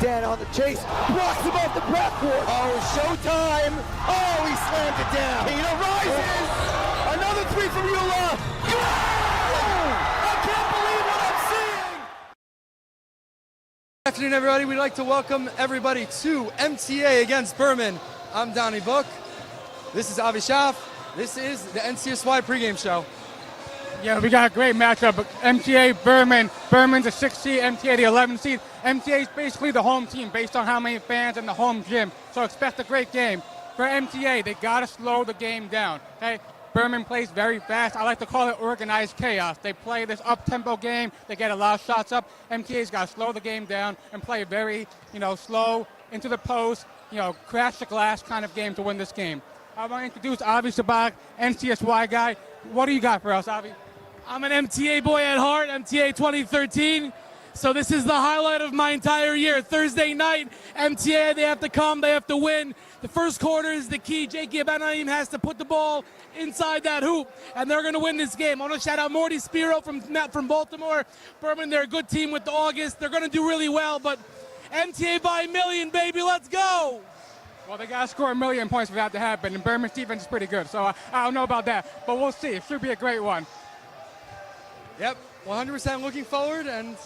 Dan on the chase, blocks him off the backboard. Oh, showtime. Oh, he slammed it down. Peter rises. Another three from Eula. I can't believe what I'm seeing. Good afternoon, everybody. We'd like to welcome everybody to MTA against Burman. I'm Donnie Book. This is Avi Shaf. This is the NCSY pregame show. Yeah, we got a great matchup. MTA, Berman. Berman's a 6th seed, MTA the 11th seed. MTA is basically the home team based on how many fans in the home gym. So expect a great game. For MTA, they got to slow the game down. Okay? Berman plays very fast. I like to call it organized chaos. They play this up-tempo game. They get a lot of shots up. MTA's got to slow the game down and play very, slow into the post, crash the glass kind of game to win this game. I want to introduce Avi Shabak, NCSY guy. What do you got for us, Avi? I'm an MTA boy at heart, MTA 2013. So this is the highlight of my entire year. Thursday night, MTA, they have to come, they have to win. The first quarter is the key. Jakey Abanaim has to put the ball inside that hoop, and they're going to win this game. I want to shout out Morty Spiro from Baltimore. Berman, they're a good team with the August. They're going to do really well, but MTA by a million, baby. Let's go. Well, they got to score 1 million points for that to happen, and Berman's defense is pretty good, so I don't know about that, but we'll see. It should be a great one. Yep, 100% looking forward and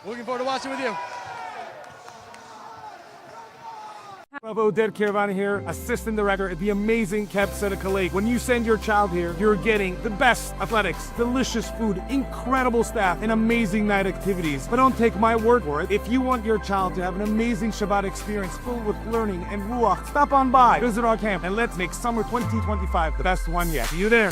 looking forward to watching with you. Bravo, Dead Caravana here, Assistant Director at the amazing Cap Seneca Lake. When you send your child here, you're getting the best athletics, delicious food, incredible staff, and amazing night activities. But don't take my word for it. If you want your child to have an amazing Shabbat experience filled with learning and ruach, stop on by, visit our camp, and let's make summer 2025 the best one yet. See you there.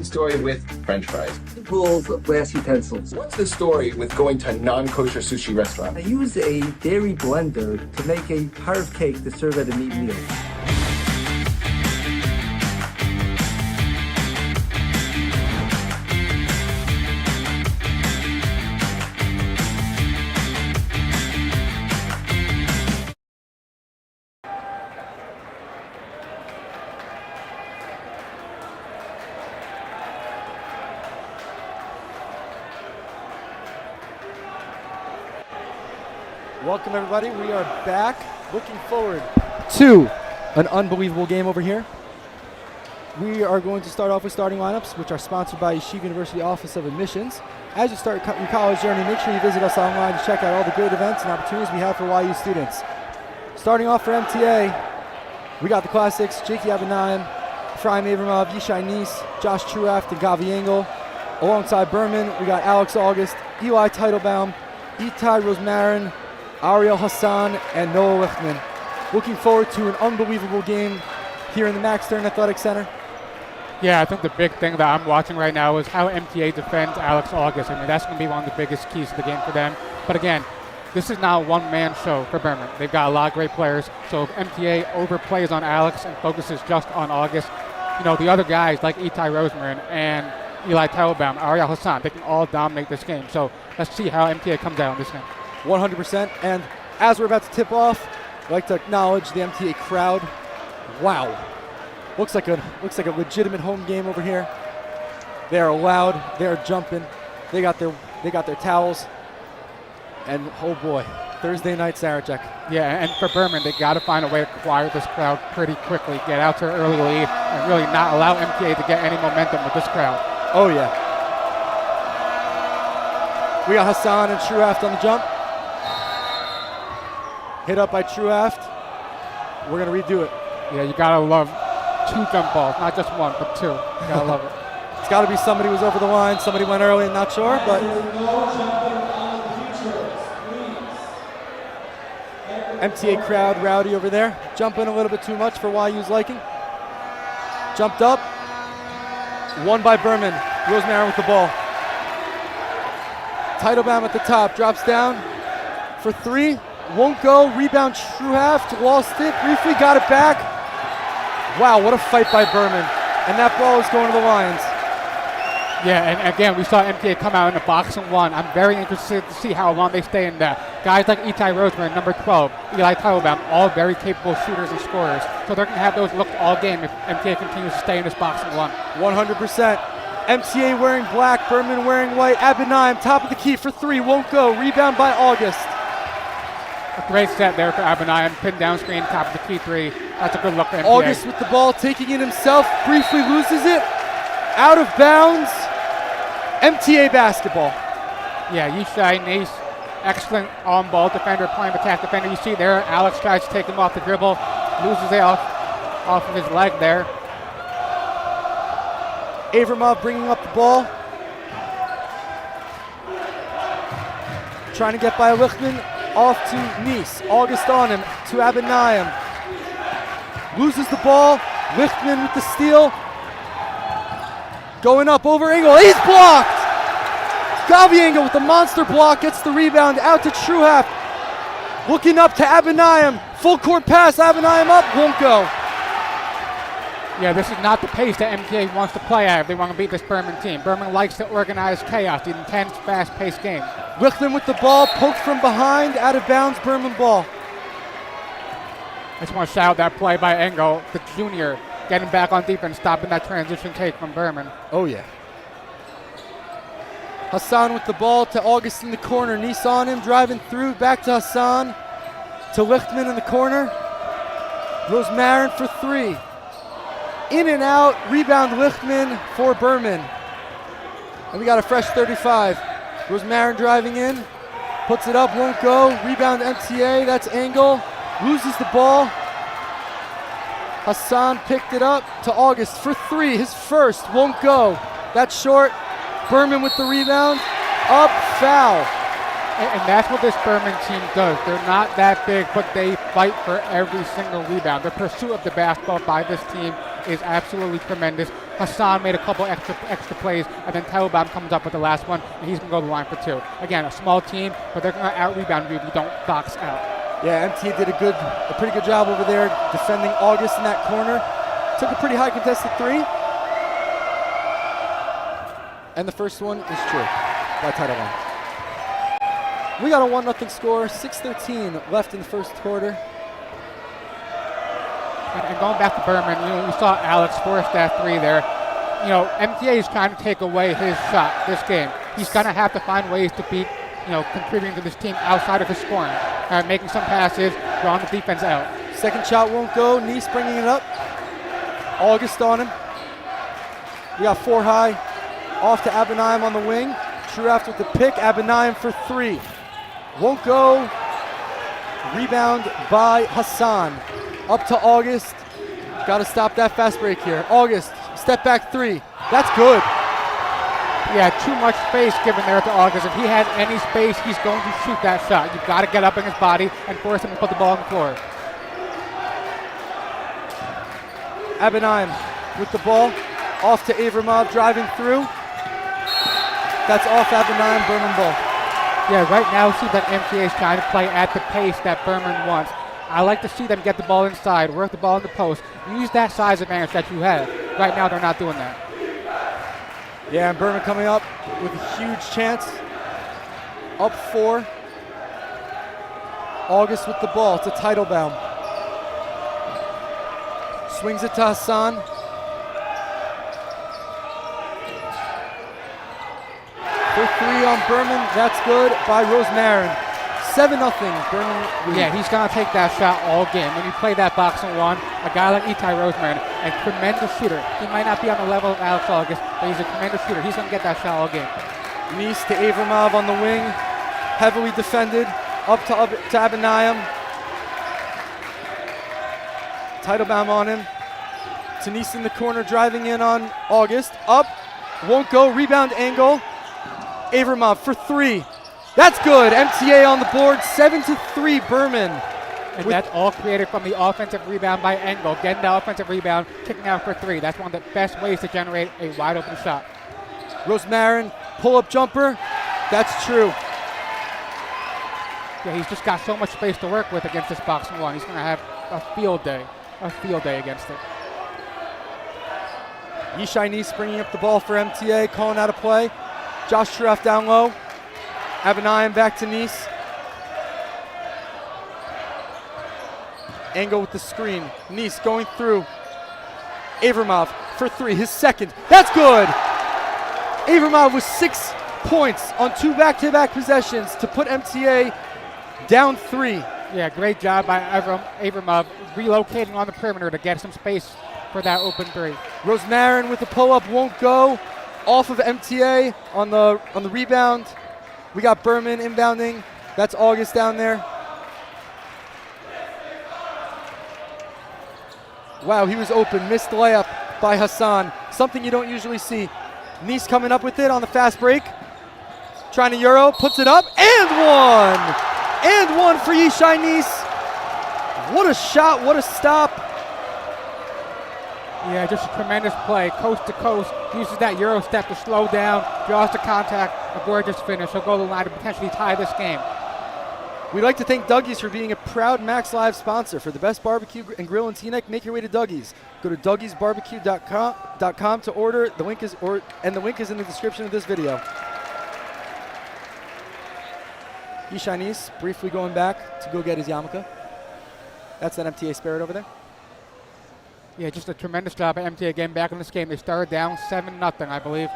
Story with French fries. Pools of glass utensils. What's the story with going to a non-kosher sushi restaurant? I use a dairy blender to make a parv cake to serve at a meat meal. Welcome, everybody. We are back, looking forward to an unbelievable game over here. We are going to start off with starting lineups, which are sponsored by Yeshiva University Office of Admissions. As you start your college journey, make sure you visit us online to check out all the great events and opportunities we have for YU students. Starting off for MTA, we got the classics, Jakey Abanaim, Ephraim Avramov, Yishai Neese, Josh Truaft, and Gavi Engel. Alongside Burman, we got Alex August, Eli Teitelbaum, Itai Rosmarin, Ariel Hassan, and Noah Lichtman. Looking forward to an unbelievable game here in the Max Stern Athletic Center. Yeah, I think the big thing that I'm watching right now is how MTA defends Alex August. I mean, that's going to be one of the biggest keys to the game for them. But again, this is now a one-man show for Berman. They've got a lot of great players. So if MTA overplays on Alex and focuses just on August, the other guys like Itai Rosmarin and Eli Teitelbaum, Ariel Hassan, they can all dominate this game. So let's see how MTA comes out in this game. 100%. And as we're about to tip off, I'd like to acknowledge the MTA crowd. Wow. Looks like a legitimate home game over here. They are loud, they are jumping. They got their towels. And oh boy, Thursday night Sarachek. Yeah, and for Berman, they got to find a way to quiet this crowd pretty quickly, get out to an early lead, and really not allow MTA to get any momentum with this crowd. Oh yeah. We got Hassan and Truaft on the jump. Hit up by Truaft. We're going to redo it. Yeah, you got to love 2 jump balls, not just 1, but 2. You got to love it. It's got to be somebody who's over the line. Somebody went early and not sure, but MTA crowd rowdy over there. Jumping a little bit too much for YU's liking. Jumped up. Won by Berman. Rosemarin with the ball. Teitelbaum at the top. Drops down for 3. Won't go. Rebound Truaft. Lost it. Briefly got it back. Wow, what a fight by Berman. And that ball is going to the Lions. Yeah, and again, we saw MTA come out in the box and one. I'm very interested to see how long they stay in that. Guys like Eitan Roseman, number 12, Eli Teitelbaum, all very capable shooters and scorers. So they're going to have those looks all game if MTA continues to stay in this box and one. 100%. MTA wearing black, Burman wearing white. Abinayim, top of the key for three, won't go. Rebound by August. A great set there for Abinayim. Pin down screen, top of the key three. That's a good look for MTA. August with the ball, taking it himself, briefly loses it. Out of bounds. MTA basketball. Yeah, Yishai Nace, excellent on-ball defender, playing attack defender. You see there, Alex tries to take him off the dribble, loses it off of his leg there. Avramov bringing up the ball. Trying to get by Lichtman, off to Nice. August on him, to Abinayim. Loses the ball, Lichtman with the steal. Going up over Engel, he's blocked! Gavi Engel with the monster block, gets the rebound out to Truhap. Looking up to Abinayim, full court pass, Abinayim up, won't go. Yeah, this is not the pace that MTA wants to play at if they want to beat this Berman team. Berman likes to organize chaos, the intense, fast-paced game. Lichtman with the ball, poked from behind, out of bounds, Berman ball. I just want to shout out that play by Engel, the junior, getting back on defense, stopping that transition take from Berman. Oh yeah. Hassan with the ball to August in the corner. Nice on him, driving through, back to Hassan. To Lichtman in the corner. Rosemarin for three. In and out, rebound Lichtman for Burman. And we got a fresh 35. Rosemarin driving in, puts it up, won't go. Rebound MTA, that's Engel. Loses the ball. Hassan picked it up to August for three. His first, won't go. That's short. Burman with the rebound. Up, foul. And that's what this Berman team does. They're not that big, but they fight for every single rebound. The pursuit of the basketball by this team is absolutely tremendous. Hassan made a couple extra plays, and then Teitelbaum comes up with the last one, and he's going to go to the line for two. Again, a small team, but they're going to out-rebound you if you don't box out. Yeah, MTA did a pretty good job over there defending August in that corner. Took a pretty high contested three. And the first one is true by Teitelbaum. We got a 1-0 score, 6:13 left in the first quarter. And going back to Berman, we saw Alex force that three there. MTA is trying to take away his shot this game. He's going to have to find ways to be, contributing to this team outside of his scoring. Making some passes, drawing the defense out. Second shot won't go. Nice bringing it up. August on him. We got four high. Off to Abinayim on the wing. Truaft with the pick. Abinayim for three. Won't go. Rebound by Hassan. Up to August. Got to stop that fast break here. August, step back three. That's good. Yeah, too much space given there to August. If he has any space, he's going to shoot that shot. You've got to get up in his body and force him to put the ball on the floor. Abinayim with the ball. Off to Avramov, driving through. That's off Abinayim, Burman ball. Yeah, right now it seems like MTA is trying to play at the pace that Burman wants. I like to see them get the ball inside, work the ball in the post, use that size advantage that you have. Right now they're not doing that. Yeah, and Burman coming up with a huge chance. Up four. August with the ball to Teitelbaum. Swings it to Hassan. For three on Burman, that's good by Rosemarin. 7-0, Burman lead. Yeah, he's going to take that shot all game. When you play that box and one, a guy like Eitan Roseman, a tremendous shooter. He might not be on the level of Alex August, but he's a tremendous shooter. He's going to get that shot all game. Nice to Avramov on the wing, heavily defended, up to Abinayim. Teitelbaum on him. Tanise in the corner, driving in on August. Up, won't go, rebound angle. Avramov for three. That's good. MTA on the board, 7-3 Burman. And that's all created from the offensive rebound by Engel. Getting the offensive rebound, kicking out for three. That's one of the best ways to generate a wide open shot. Rosemarin, pull-up jumper. That's true. Yeah, he's just got so much space to work with against this box and one. He's going to have a field day against it. Yishai Nice bringing up the ball for MTA, calling out a play. Josh Trueff down low. Abinayim back to Nice. Engel with the screen. Nice going through. Avramov for three, his second. That's good! Avramov with 6 points on 2 back-to-back possessions to put MTA down 3. Yeah, great job by Avramov relocating on the perimeter to get some space for that open 3. Rosemarin with the pull-up won't go. Off of MTA on the rebound. We got Burman inbounding. That's August down there. Wow, he was open. Missed layup by Hassan. Something you don't usually see. Nice coming up with it on the fast break. Trying to Euro, puts it up, and one! And one for Yishai Nice. What a shot, what a stop. Yeah, just a tremendous play, coast to coast. Uses that Euro step to slow down, draws the contact, a gorgeous finish. He'll go to the line to potentially tie this game. We'd like to thank Dougie's for being a proud Max Live sponsor. For the best barbecue and grill in Teaneck, make your way to Dougie's. Go to dougiesbarbecue.com to order. The link is in the description of this video. Yishai Nice briefly going back to go get his yarmulke. That's that MTA spirit over there. Yeah, just a tremendous job by MTA getting back in this game. They started down 7-0, I believe.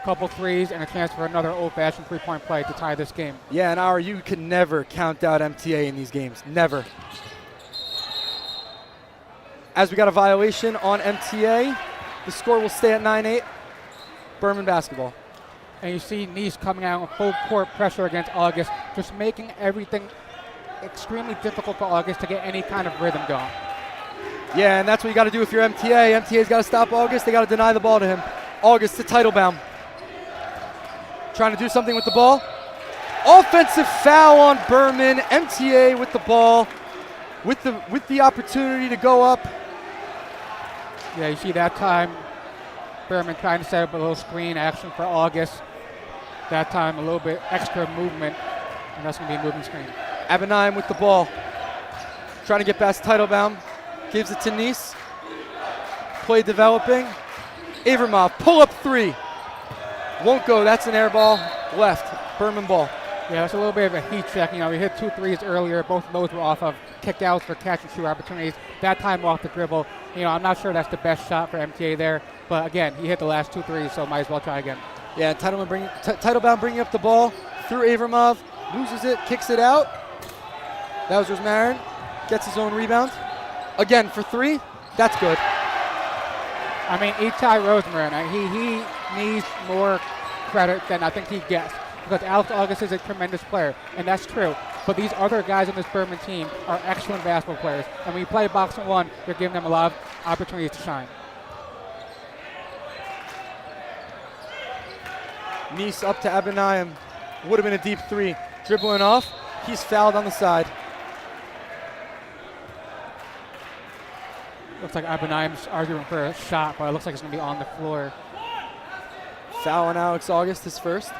Couple threes and a chance for another old-fashioned three-point play to tie this game. Yeah, and you can never count out MTA in these games. Never. As we got a violation on MTA, the score will stay at 9-8. Berman basketball. And you see Nice coming out with full court pressure against August, just making everything extremely difficult for August to get any kind of rhythm going. Yeah, and that's what you got to do if you're MTA. MTA's got to stop August. They got to deny the ball to him. August to Teitelbaum. Trying to do something with the ball. Offensive foul on Burman. MTA with the ball, with the opportunity to go up. Yeah, you see that time, Burman trying to set up a little screen action for August. That time a little bit extra movement, and that's going to be a moving screen. Abinayim with the ball. Trying to get past Teitelbaum. Gives it to Nice. Play developing. Avramov, pull up 3. Won't go, that's an air ball. Left, Burman ball. Yeah, it's a little bit of a heat check. You know, we hit 2 threes earlier. Both of those were off of kick outs for catch and shoot opportunities. That time off the dribble. You know, I'm not sure that's the best shot for MTA there. But again, he hit the last 2 threes, so might as well try again. Yeah, Teitelbaum bringing up the ball through Avramov. Loses it, kicks it out. That was Rosemarin. Gets his own rebound. Again for 3. That's good. I mean, Eitan Rosemarin, he needs more credit than I think he gets, because Alex August is a tremendous player, and that's true. But these other guys on this Burman team are excellent basketball players, and when you play box and one, you're giving them a lot of opportunities to shine. Nice up to Abinayim. Would have been a deep 3. Dribbling off. He's fouled on the side. Looks like Abinayim's arguing for a shot, but it looks like it's going to be on the floor. Foul on Alex August, his first.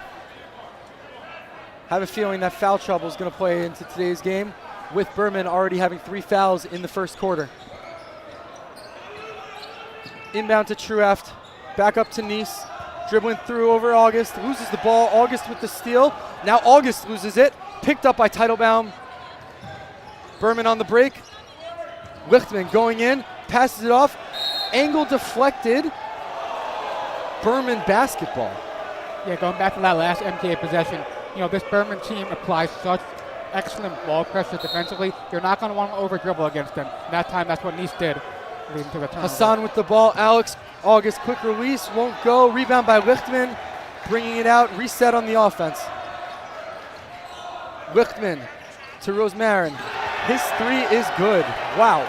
Have a feeling that foul trouble is going to play into today's game, with Burman already having 3 fouls in the first quarter. Inbound to Trueft. Back up to Nice. Dribbling through over August. Loses the ball. August with the steal. Now August loses it. Picked up by Teitelbaum. Burman on the break. Lichtman going in. Passes it off. Angle deflected. Burman basketball. Yeah, going back to that last MTA possession, you know, this Burman team applies such excellent ball pressure defensively. You're not going to want to over dribble against them. That time, that's what Nice did, leading to the turnover. Hassan with the ball. Alex August, quick release, won't go. Rebound by Lichtman, bringing it out. Reset on the offense. Lichtman to Rosemarin. His 3 is good. Wow.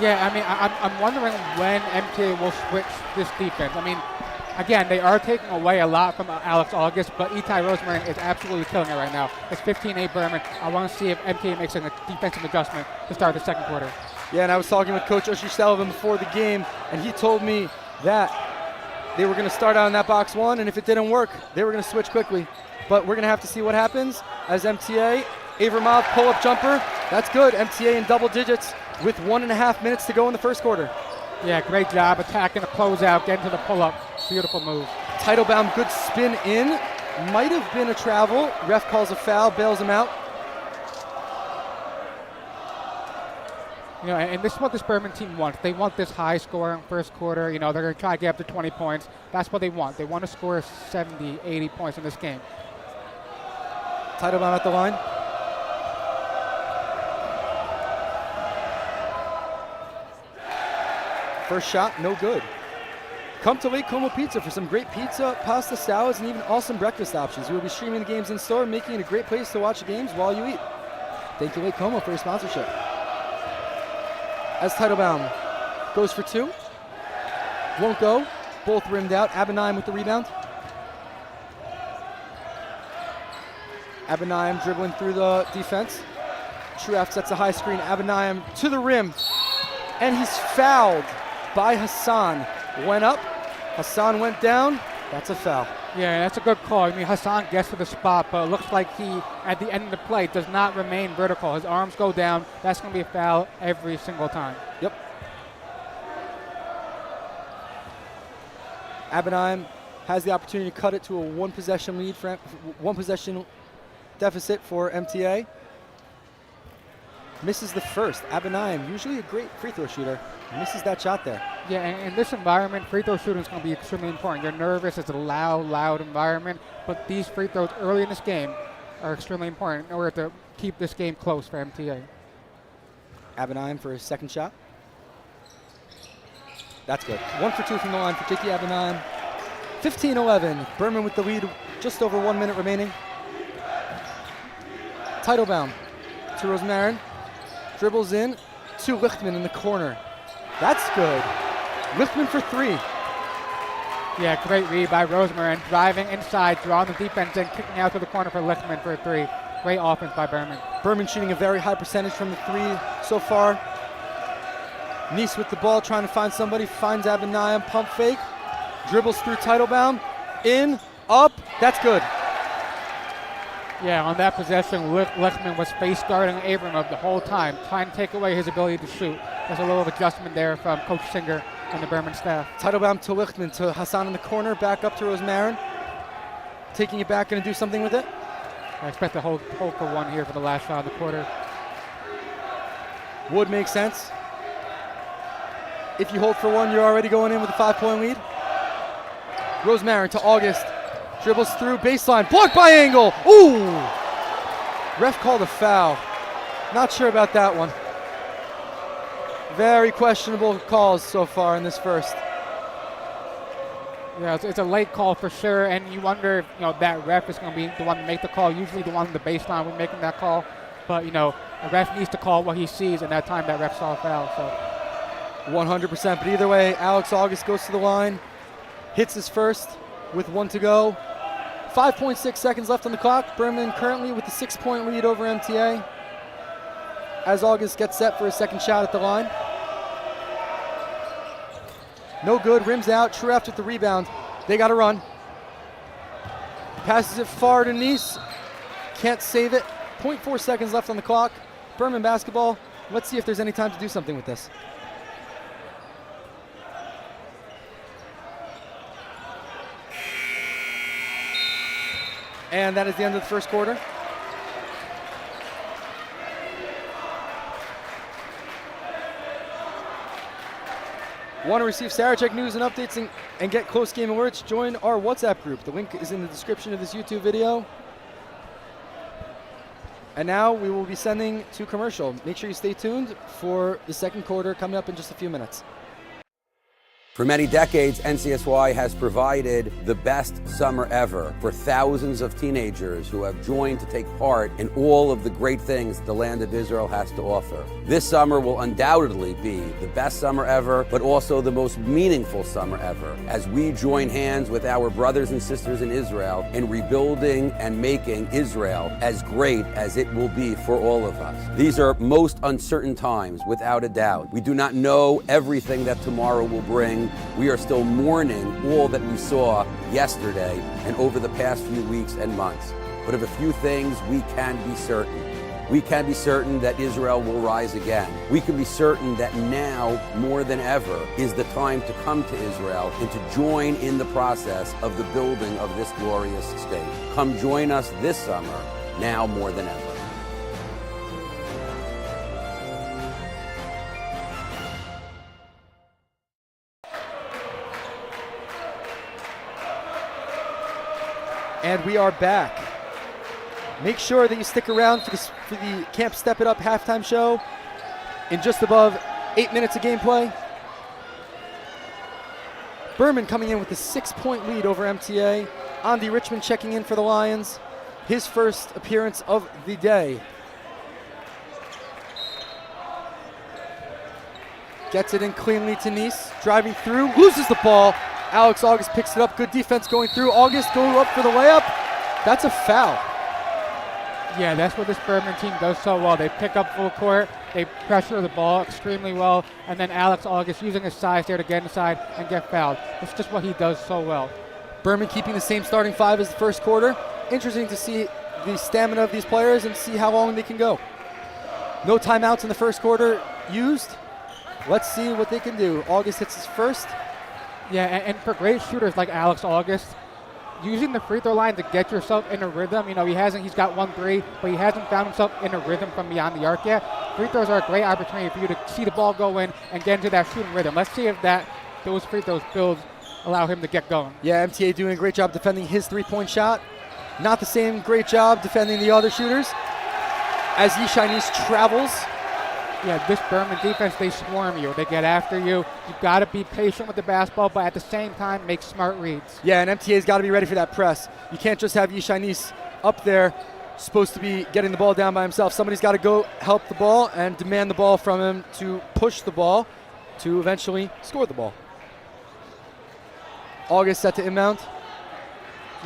Yeah, I mean, I'm wondering when MTA will switch this defense. I mean, again, they are taking away a lot from Alex August, but Eitan Rosemarin is absolutely killing it right now. It's 15-8 Burman. I want to see if MTA makes a defensive adjustment to start the second quarter. Yeah, and I was talking with Coach Oshie Sullivan before the game, and he told me that they were going to start out in that box 1, and if it didn't work, they were going to switch quickly. But we're going to have to see what happens as MTA. Avramov, pull-up jumper. That's good. MTA in double digits with 1.5 minutes to go in the first quarter. Yeah, great job attacking the closeout, getting to the pull-up. Beautiful move. Teitelbaum, good spin in. Might have been a travel. Ref calls a foul, bails him out. You know, and this is what this Burman team wants. They want this high score in first quarter. You know, they're going to try to get up to 20 points. That's what they want. They want to score 70, 80 points in this game. Teitelbaum at the line. First shot, no good. Come to Lake Como Pizza for some great pizza, pasta, salads, and even awesome breakfast options. We will be streaming the games in store, making it a great place to watch the games while you eat. Thank you, Lake Como, for your sponsorship. As Teitelbaum goes for two. Won't go. Both rimmed out. Abinayim with the rebound. Abinayim dribbling through the defense. Truaf sets a high screen. Abinayim to the rim. And he's fouled by Hassan. Went up. Hassan went down. That's a foul. Yeah, that's a good call. I mean, Hassan gets to the spot, but it looks like he, at the end of the play, does not remain vertical. His arms go down. That's going to be a foul every single time. Yep. Abinayim has the opportunity to cut it to a one-possession lead, one-possession deficit for MTA. Misses the first. Abinayim, usually a great free throw shooter, misses that shot there. Yeah, and in this environment, free throw shooting is going to be extremely important. You're nervous. It's a loud environment. But these free throws early in this game are extremely important in order to keep this game close for MTA. Abinayim for his second shot. That's good. 1 for 2 from the line for J.K. Abinayim. 15-11. Burman with the lead. Just over 1 minute remaining. Teitelbaum to Rosmarin. Dribbles in to Lichtman in the corner. That's good. Lichtman for three. Yeah, great read by Rosmarin. Driving inside, drawing the defense and kicking out to the corner for Lichtman for a three. Great offense by Berman. Burman shooting a very high percentage from the three so far. Nice with the ball, trying to find somebody. Finds Abinayim, pump fake. Dribbles through Teitelbaum. In, up, that's good. Yeah, on that possession, Lichtman was face guarding Abramov the whole time, trying to take away his ability to shoot. There's a little adjustment there from Coach Singer and the Berman staff. Teitelbaum to Lichtman, to Hassan in the corner, back up to Rosmarin. Taking it back, going to do something with it. I expect to hold for one here for the last shot of the quarter. Would make sense. If you hold for one, you're already going in with a 5-point lead. Rosmarin to August. Dribbles through, baseline, blocked by Angle. Ooh! Ref called a foul. Not sure about that one. Very questionable calls so far in this first. Yeah, it's a late call for sure, and you wonder if that ref is going to be the one to make the call. Usually the one on the baseline will be making that call, but a ref needs to call what he sees, and that time that ref saw a foul. So 100%, but either way, Alex August goes to the line, hits his first with 1 to go. 5.6 seconds left on the clock. Burman currently with the 6-point lead over MTA. As August gets set for his second shot at the line. No good, rims out. Truaf with the rebound. They got to run. Passes it far to Nice. Can't save it. 0.4 seconds left on the clock. Burman basketball. Let's see if there's any time to do something with this. And that is the end of the first quarter. Want to receive Sarachek news and updates and get close game alerts? Join our WhatsApp group. The link is in the description of this YouTube video. And now we will be sending to commercial. Make sure you stay tuned for the second quarter coming up in just a few minutes. For many decades, NCSY has provided the best summer ever for thousands of teenagers who have joined to take part in all of the great things the land of Israel has to offer. This summer will undoubtedly be the best summer ever, but also the most meaningful summer ever, as we join hands with our brothers and sisters in Israel in rebuilding and making Israel as great as it will be for all of us. These are most uncertain times, without a doubt. We do not know everything that tomorrow will bring. We are still mourning all that we saw yesterday and over the past few weeks and months. But of a few things we can be certain. we can be certain that Israel will rise again. We can be certain that now, more than ever, is the time to come to Israel and to join in the process of the building of this glorious state. Come join us this summer, now more than ever. And we are back. Make sure that you stick around for the Camp Step It Up halftime show in just above 8 minutes of gameplay. Burman coming in with a 6-point lead over MTA. Andy Richmond checking in for the Lions. His first appearance of the day. Gets it in cleanly to Nice. Driving through, loses the ball. Alex August picks it up. Good defense going through. August going up for the layup. That's a foul. Yeah, that's what this Berman team does so well. They pick up full court, they pressure the ball extremely well, and then Alex August using his size there to get inside and get fouled. It's just what he does so well. Berman keeping the same starting five as the first quarter. Interesting to see the stamina of these players and see how long they can go. No timeouts in the first quarter used. Let's see what they can do. August hits his first. Yeah, and for great shooters like Alex August, using the free throw line to get yourself in a rhythm. He's got 1-3, but he hasn't found himself in a rhythm from beyond the arc yet. Free throws are a great opportunity for you to see the ball go in and get into that shooting rhythm. Let's see if those free throws builds allow him to get going. Yeah, MTA doing a great job defending his three-point shot. Not the same great job defending the other shooters. As Yishai Nice travels. Yeah, this Burman defense, they swarm you. They get after you. You've got to be patient with the basketball, but at the same time, make smart reads. Yeah, and MTA's got to be ready for that press. You can't just have Yishai Nice up there, supposed to be getting the ball down by himself. Somebody's got to go help the ball and demand the ball from him to push the ball to eventually score the ball. August set to inbound.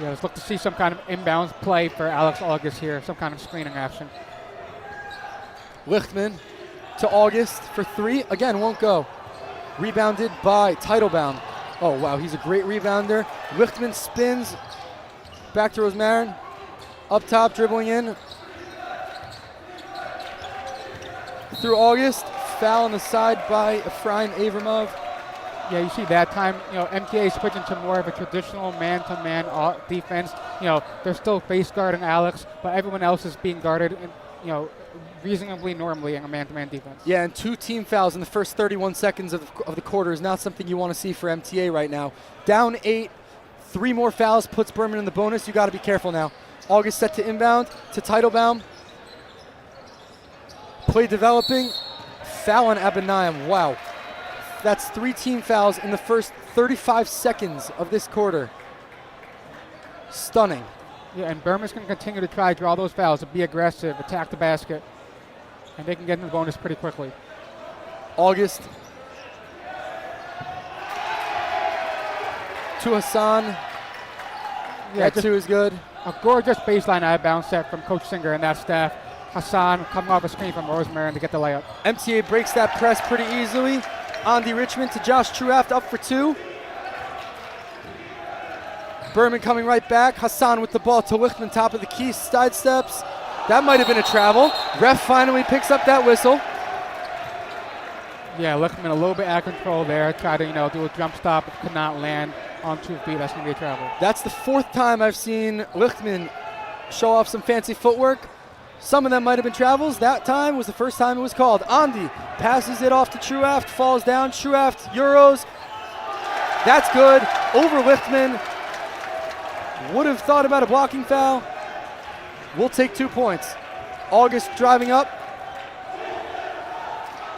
Yeah, let's look to see some kind of inbounds play for Alex August here, some kind of screening action. Lichtman to August for three. Again, won't go. Rebounded by Teitelbaum. Oh, wow, he's a great rebounder. Lichtman spins. Back to Rosmarin. Up top, dribbling in. Through August. Foul on the side by Ephraim Avramov. Yeah, you see that time, MTA switching to more of a traditional man-to-man defense. They're still face guarding Alex, but everyone else is being guarded, reasonably normally in a man-to-man defense. Yeah, and 2 team fouls in the first 31 seconds of the quarter is not something you want to see for MTA right now. Down 8, 3 more fouls puts Burman in the bonus. You got to be careful now. August set to inbound to Teitelbaum. Play developing. Foul on Abinayim. Wow. That's 3 team fouls in the first 35 seconds of this quarter. Stunning. Yeah, and Burman's going to continue to try to draw those fouls, to be aggressive, attack the basket, and they can get in the bonus pretty quickly. August to Hassan. Yeah, 2 is good. A gorgeous baseline out-of-bounds set from Coach Singer and that staff. Hassan coming off a screen from Rosemarin to get the layup. MTA breaks that press pretty easily. Andy Richmond to Josh Truaft up for 2. Berman coming right back. Hassan with the ball to Lichtman, top of the key, side steps. That might have been a travel. Ref finally picks up that whistle. Yeah, Lichtman a little bit out of control there. Tried to, do a jump stop, but could not land on 2 feet. That's going to be a travel. That's the 4th time I've seen Lichtman show off some fancy footwork. Some of them might have been travels. That time was the first time it was called. Andy passes it off to Truaft, falls down. Truaft, Euros. That's good. Over Lichtman. Would have thought about a blocking foul. We'll take 2 points. August driving up.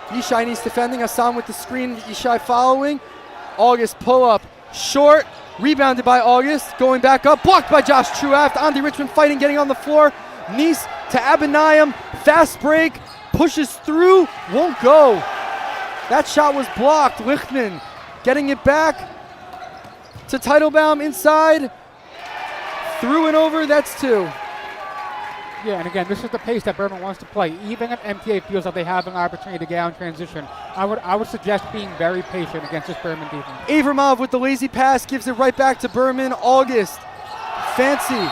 Yishai Nice defending. Hassan with the screen. Yishai following. August pull up. Short. Rebounded by August. Going back up. Blocked by Josh Truaft. Andy Richmond fighting, getting on the floor. Nice to Abinayim. Fast break. Pushes through. Won't go. That shot was blocked. Lichtman getting it back to Teitelbaum inside. Through and over. That's 2. Yeah, and again, this is the pace that Berman wants to play. Even if MTA feels like they have an opportunity to get out in transition, I would suggest being very patient against this Berman defense. Avramov with the lazy pass gives it right back to Burman. August. Fancy.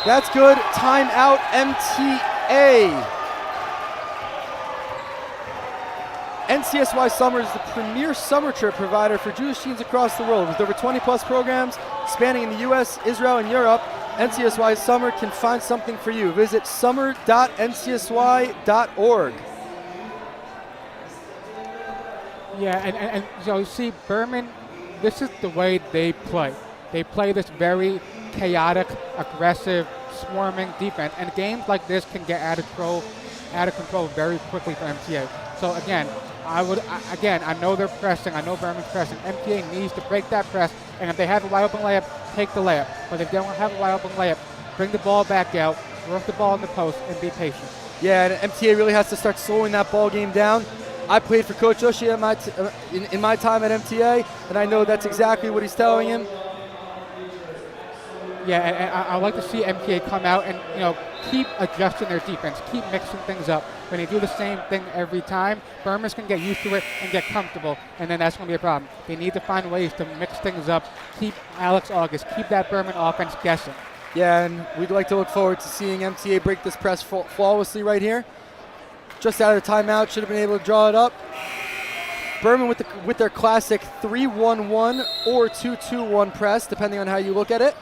That's good. Timeout MTA. NCSY Summer is the premier summer trip provider for Jewish teens across the world. With over 20 plus programs spanning in the US, Israel, and Europe, NCSY Summer can find something for you. Visit summer.ncsy.org. Yeah, and so you see, Burman, this is the way they play. They play this very chaotic, aggressive, swarming defense, and games like this can get out of control very quickly for MTA. So again, I know they're pressing. I know Berman's pressing. MTA needs to break that press, and if they have a wide open layup, take the layup. But if they don't have a wide open layup, bring the ball back out, work the ball in the post, and be patient. Yeah, and MTA really has to start slowing that ball game down. I played for Coach Oshie in my time at MTA, and I know that's exactly what he's telling him. Yeah, and I like to see MTA come out and keep adjusting their defense, keep mixing things up. When they do the same thing every time, Burman's going to get used to it and get comfortable, and then that's going to be a problem. They need to find ways to mix things up, keep Alex August, keep that Burman offense guessing. Yeah, and we'd like to look forward to seeing MTA break this press flawlessly right here. Just out of the timeout, should have been able to draw it up. Burman with their classic 3-1-1 or 2-2-1 press, depending on how you look at it.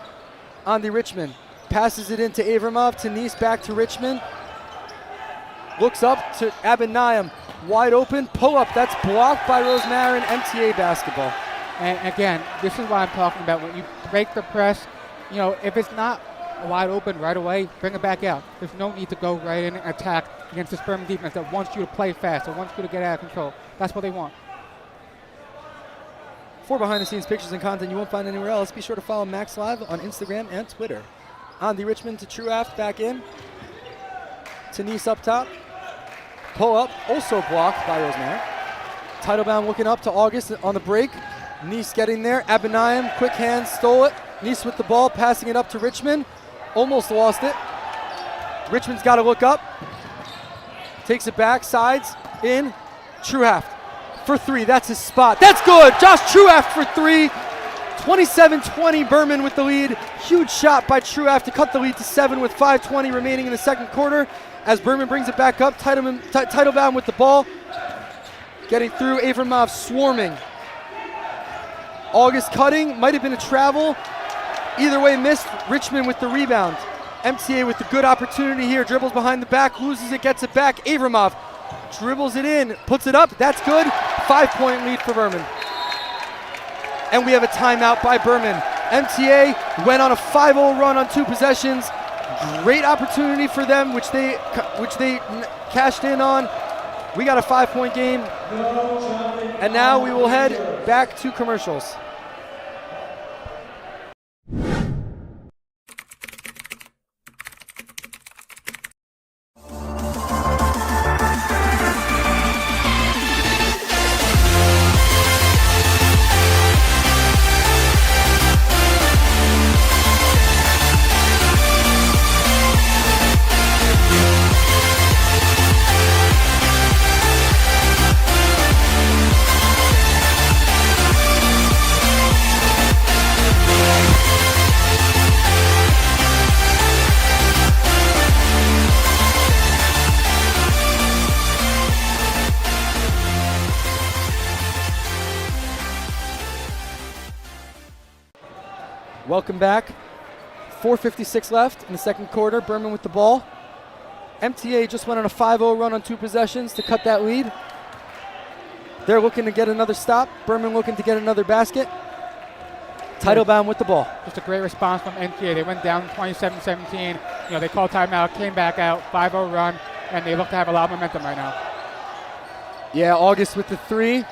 On the Richmond, passes it into Avramov, to Nice, back to Richmond. Looks up to Abinayim, wide open, pull up, that's blocked by Rosemarin, MTA basketball. And again, this is what I'm talking about. When you break the press, if it's not wide open right away, bring it back out. There's no need to go right in and attack against this Burman defense that wants you to play fast, that wants you to get out of control. That's what they want. For behind-the-scenes pictures and content you won't find anywhere else, be sure to follow Max Live on Instagram and Twitter. On the Richmond to Truaft, back in. To Nice up top. Pull up, also blocked by Rosemary. Titlebaum looking up to August on the break. Nice getting there. Abinayim, quick hands, stole it. Nice with the ball, passing it up to Richmond. Almost lost it. Richmond's got to look up. Takes it back, sides, in. Truaft for three, that's his spot. That's good, Josh Truaft for three. 27-20, Burman with the lead. Huge shot by Truaft to cut the lead to 7 with 5:20 remaining in the second quarter. As Burman brings it back up, Titlebaum with the ball. Getting through, Avramov swarming. August cutting, might have been a travel. Either way missed, Richmond with the rebound. MTA with the good opportunity here, dribbles behind the back, loses it, gets it back. Avramov dribbles it in, puts it up, that's good. 5-point lead for Berman. And we have a timeout by Berman. MTA went on a 5-0 run on 2 possessions. Great opportunity for them, which they cashed in on. We got a 5-point game. And now we will head back to commercials. Welcome back. 4:56 left in the second quarter. Burman with the ball. MTA just went on a 5-0 run on 2 possessions to cut that lead. They're looking to get another stop. Burman looking to get another basket. Titlebaum with the ball. Just a great response from MTA. They went down 27-17. They called timeout, came back out, 5-0 run, and they look to have a lot of momentum right now. Yeah, August with the 3.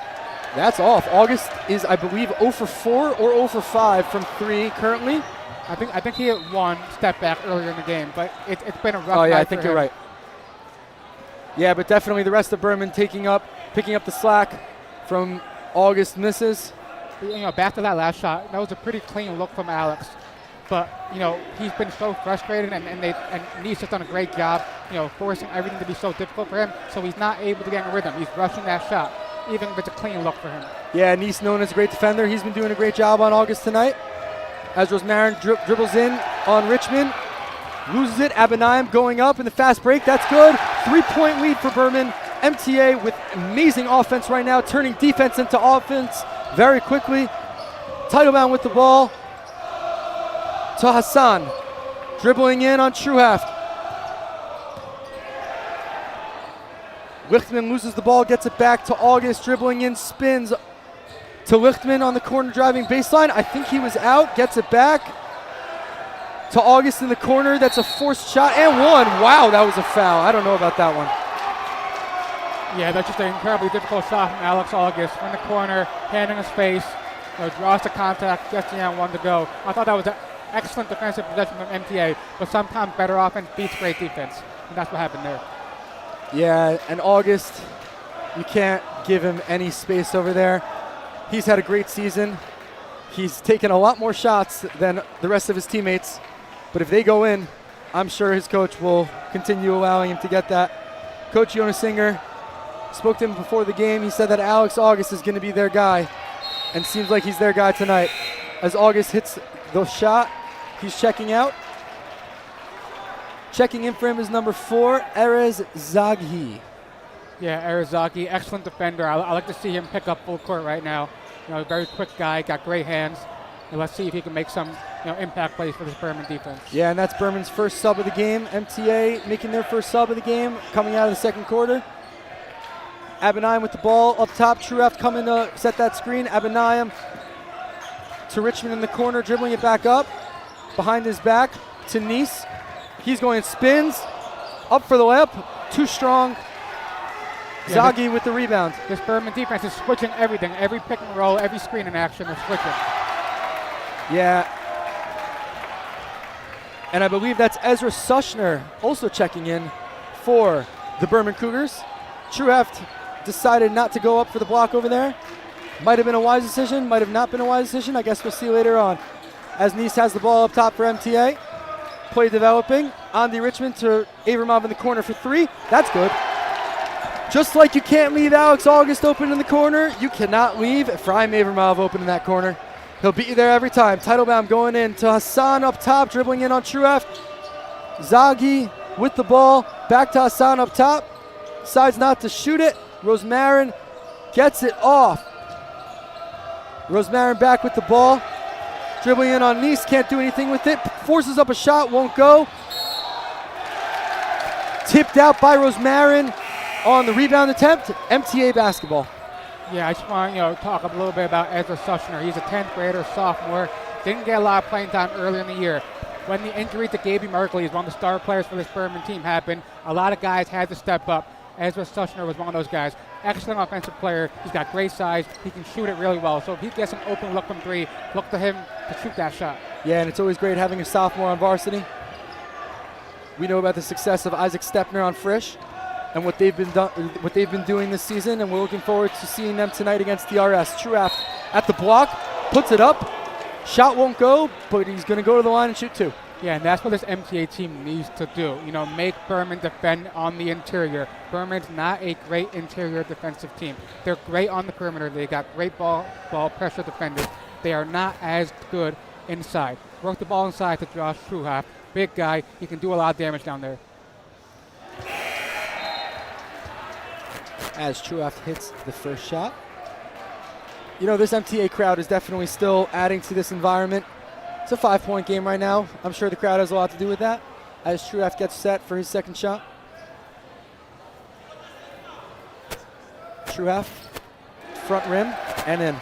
That's off. August is, I believe, 0 for 4 or 0 for 5 from 3 currently. I think he hit 1 step back earlier in the game, but it's been a rough night. Oh yeah, I think you're right. Yeah, but definitely the rest of Burman picking up the slack from August misses. Back to that last shot, that was a pretty clean look from Alex. But he's been so frustrated, and Nice has done a great job, forcing everything to be so difficult for him. So he's not able to get in rhythm. He's rushing that shot, even if it's a clean look for him. Yeah, Nice known as a great defender. He's been doing a great job on August tonight. As Rosemarin dribbles in on Richmond, loses it. Abinayim going up in the fast break. That's good. 3-point lead for Burman. MTA with amazing offense right now, turning defense into offense very quickly. Teitelbaum with the ball to Hassan. Dribbling in on Truhaft. Lichtman loses the ball, gets it back to August, dribbling in, spins to Lichtman on the corner driving baseline. I think he was out, gets it back to August in the corner. That's a forced shot and one. Wow, that was a foul. I don't know about that one. Yeah, that's just an incredibly difficult shot from Alex August in the corner, handing his face, draws the contact, gets the end, one to go. I thought that was an excellent defensive possession from MTA, but sometimes better offense beats great defense, and that's what happened there. Yeah, and August, you can't give him any space over there. He's had a great season. He's taken a lot more shots than the rest of his teammates, but if they go in, I'm sure his coach will continue allowing him to get that. Coach Jonas Singer spoke to him before the game. He said that Alex August is going to be their guy, and seems like he's their guy tonight. As August hits the shot, he's checking out. Checking in for him is number 4, Erez Zaghi. Yeah, Erez Zaghi, excellent defender. I like to see him pick up full court right now. Very quick guy, got great hands. And let's see if he can make some impact plays for this Berman defense. Yeah, and that's Berman's first sub of the game. MTA making their first sub of the game, coming out of the second quarter. Abinayim with the ball up top. Truhaft coming to set that screen. Abinayim to Richmond in the corner, dribbling it back up. Behind his back to Nice. He's going and spins. Up for the layup. Too strong. Zaghi with the rebound. This Burman defense is switching everything. Every pick and roll, every screen in action, they're switching. Yeah. And I believe that's Ezra Sushner also checking in for the Berman Cougars. Truhaft decided not to go up for the block over there. Might have been a wise decision, might have not been a wise decision. I guess we'll see later on. As Nice has the ball up top for MTA. Play developing. Andy Richmond to Avramov in the corner for 3. That's good. Just like you can't leave Alex August open in the corner, you cannot leave Efraim Avramov open in that corner. He'll beat you there every time. Teitelbaum going in to Hassan up top, dribbling in on Truhaft. Zaghi with the ball, back to Hassan up top. Decides not to shoot it. Rosmarin gets it off. Rosmarin back with the ball. Dribbling in on Nice, can't do anything with it. Forces up a shot, won't go. Tipped out by Rosmarin on the rebound attempt. MTA basketball. Yeah, I just want to talk a little bit about Ezra Sushner. He's a 10th grader, sophomore. Didn't get a lot of playing time early in the year. When the injury to Gaby Merkley, is one of the star players for this Berman team, happened, a lot of guys had to step up. Ezra Sushner was one of those guys. Excellent offensive player. He's got great size. He can shoot it really well. So if he gets an open look from 3, look to him to shoot that shot. Yeah, and it's always great having a sophomore on varsity. We know about the success of Isaac Stepner on Frisch and what they've been doing this season, and we're looking forward to seeing them tonight against DRS. Truhaft at the block, puts it up. Shot won't go, but he's going to go to the line and shoot 2. Yeah, and that's what this MTA team needs to do. Make Berman defend on the interior. Berman's not a great interior defensive team. They're great on the perimeter. They got great ball pressure defenders. They are not as good inside. Work the ball inside to Josh Truhaft. Big guy. He can do a lot of damage down there. As Truhaft hits the first shot. This MTA crowd is definitely still adding to this environment. It's a 5-point game right now. I'm sure the crowd has a lot to do with that. As Truhaft gets set for his second shot. Truhaft, front rim, and in.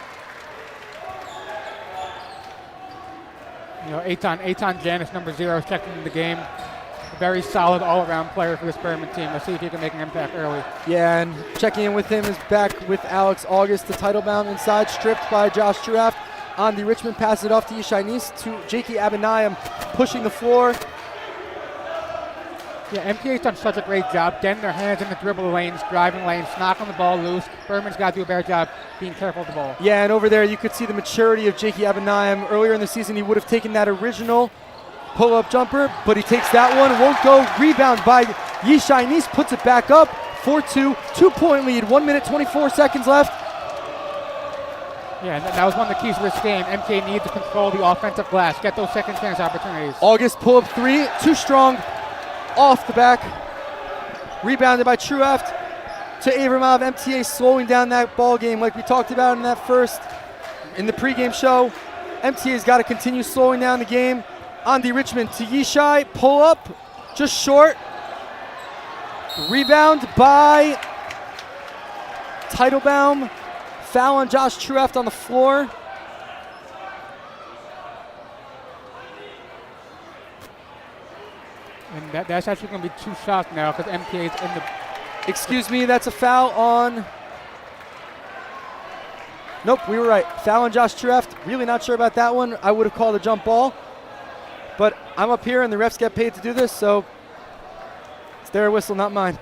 Eitan Janis, number 0, is checking in the game. A very solid all-around player for this Berman team. Let's see if he can make an impact early. Yeah, and checking in with him is back with Alex August. The Teitelbaum inside, stripped by Josh Truhaft. Andy Richmond passes it off to Yishai Nice to Jakey Abinayim, pushing the floor. Yeah, MTA's done such a great job getting their hands in the dribble lanes, driving lanes, knocking the ball loose. Berman's got to do a better job being careful with the ball. Yeah, and over there you could see the maturity of Jakey Abinayim. Earlier in the season he would have taken that original pull-up jumper, but he takes that one, won't go. Rebound by Yishai Nice, puts it back up. 4-2, 2-point lead, 1 minute 24 seconds left. Yeah, that was one of the keys to this game. MTA needs to control the offensive glass, get those second chance opportunities. August pull-up 3, too strong, off the back. Rebounded by Truhaft. to Avramov. MTA slowing down that ball game like we talked about in the pregame show. MTA's got to continue slowing down the game. Andy Richmond to Yishai, pull up, just short. Rebound by Teitelbaum. Foul on Josh Trueft on the floor. And that's actually going to be 2 shots now because MTA is in the... Excuse me, that's a foul on... Nope, we were right. Foul on Josh Trueft. Really not sure about that one. I would have called a jump ball. But I'm up here and the refs get paid to do this, so it's their whistle, not mine.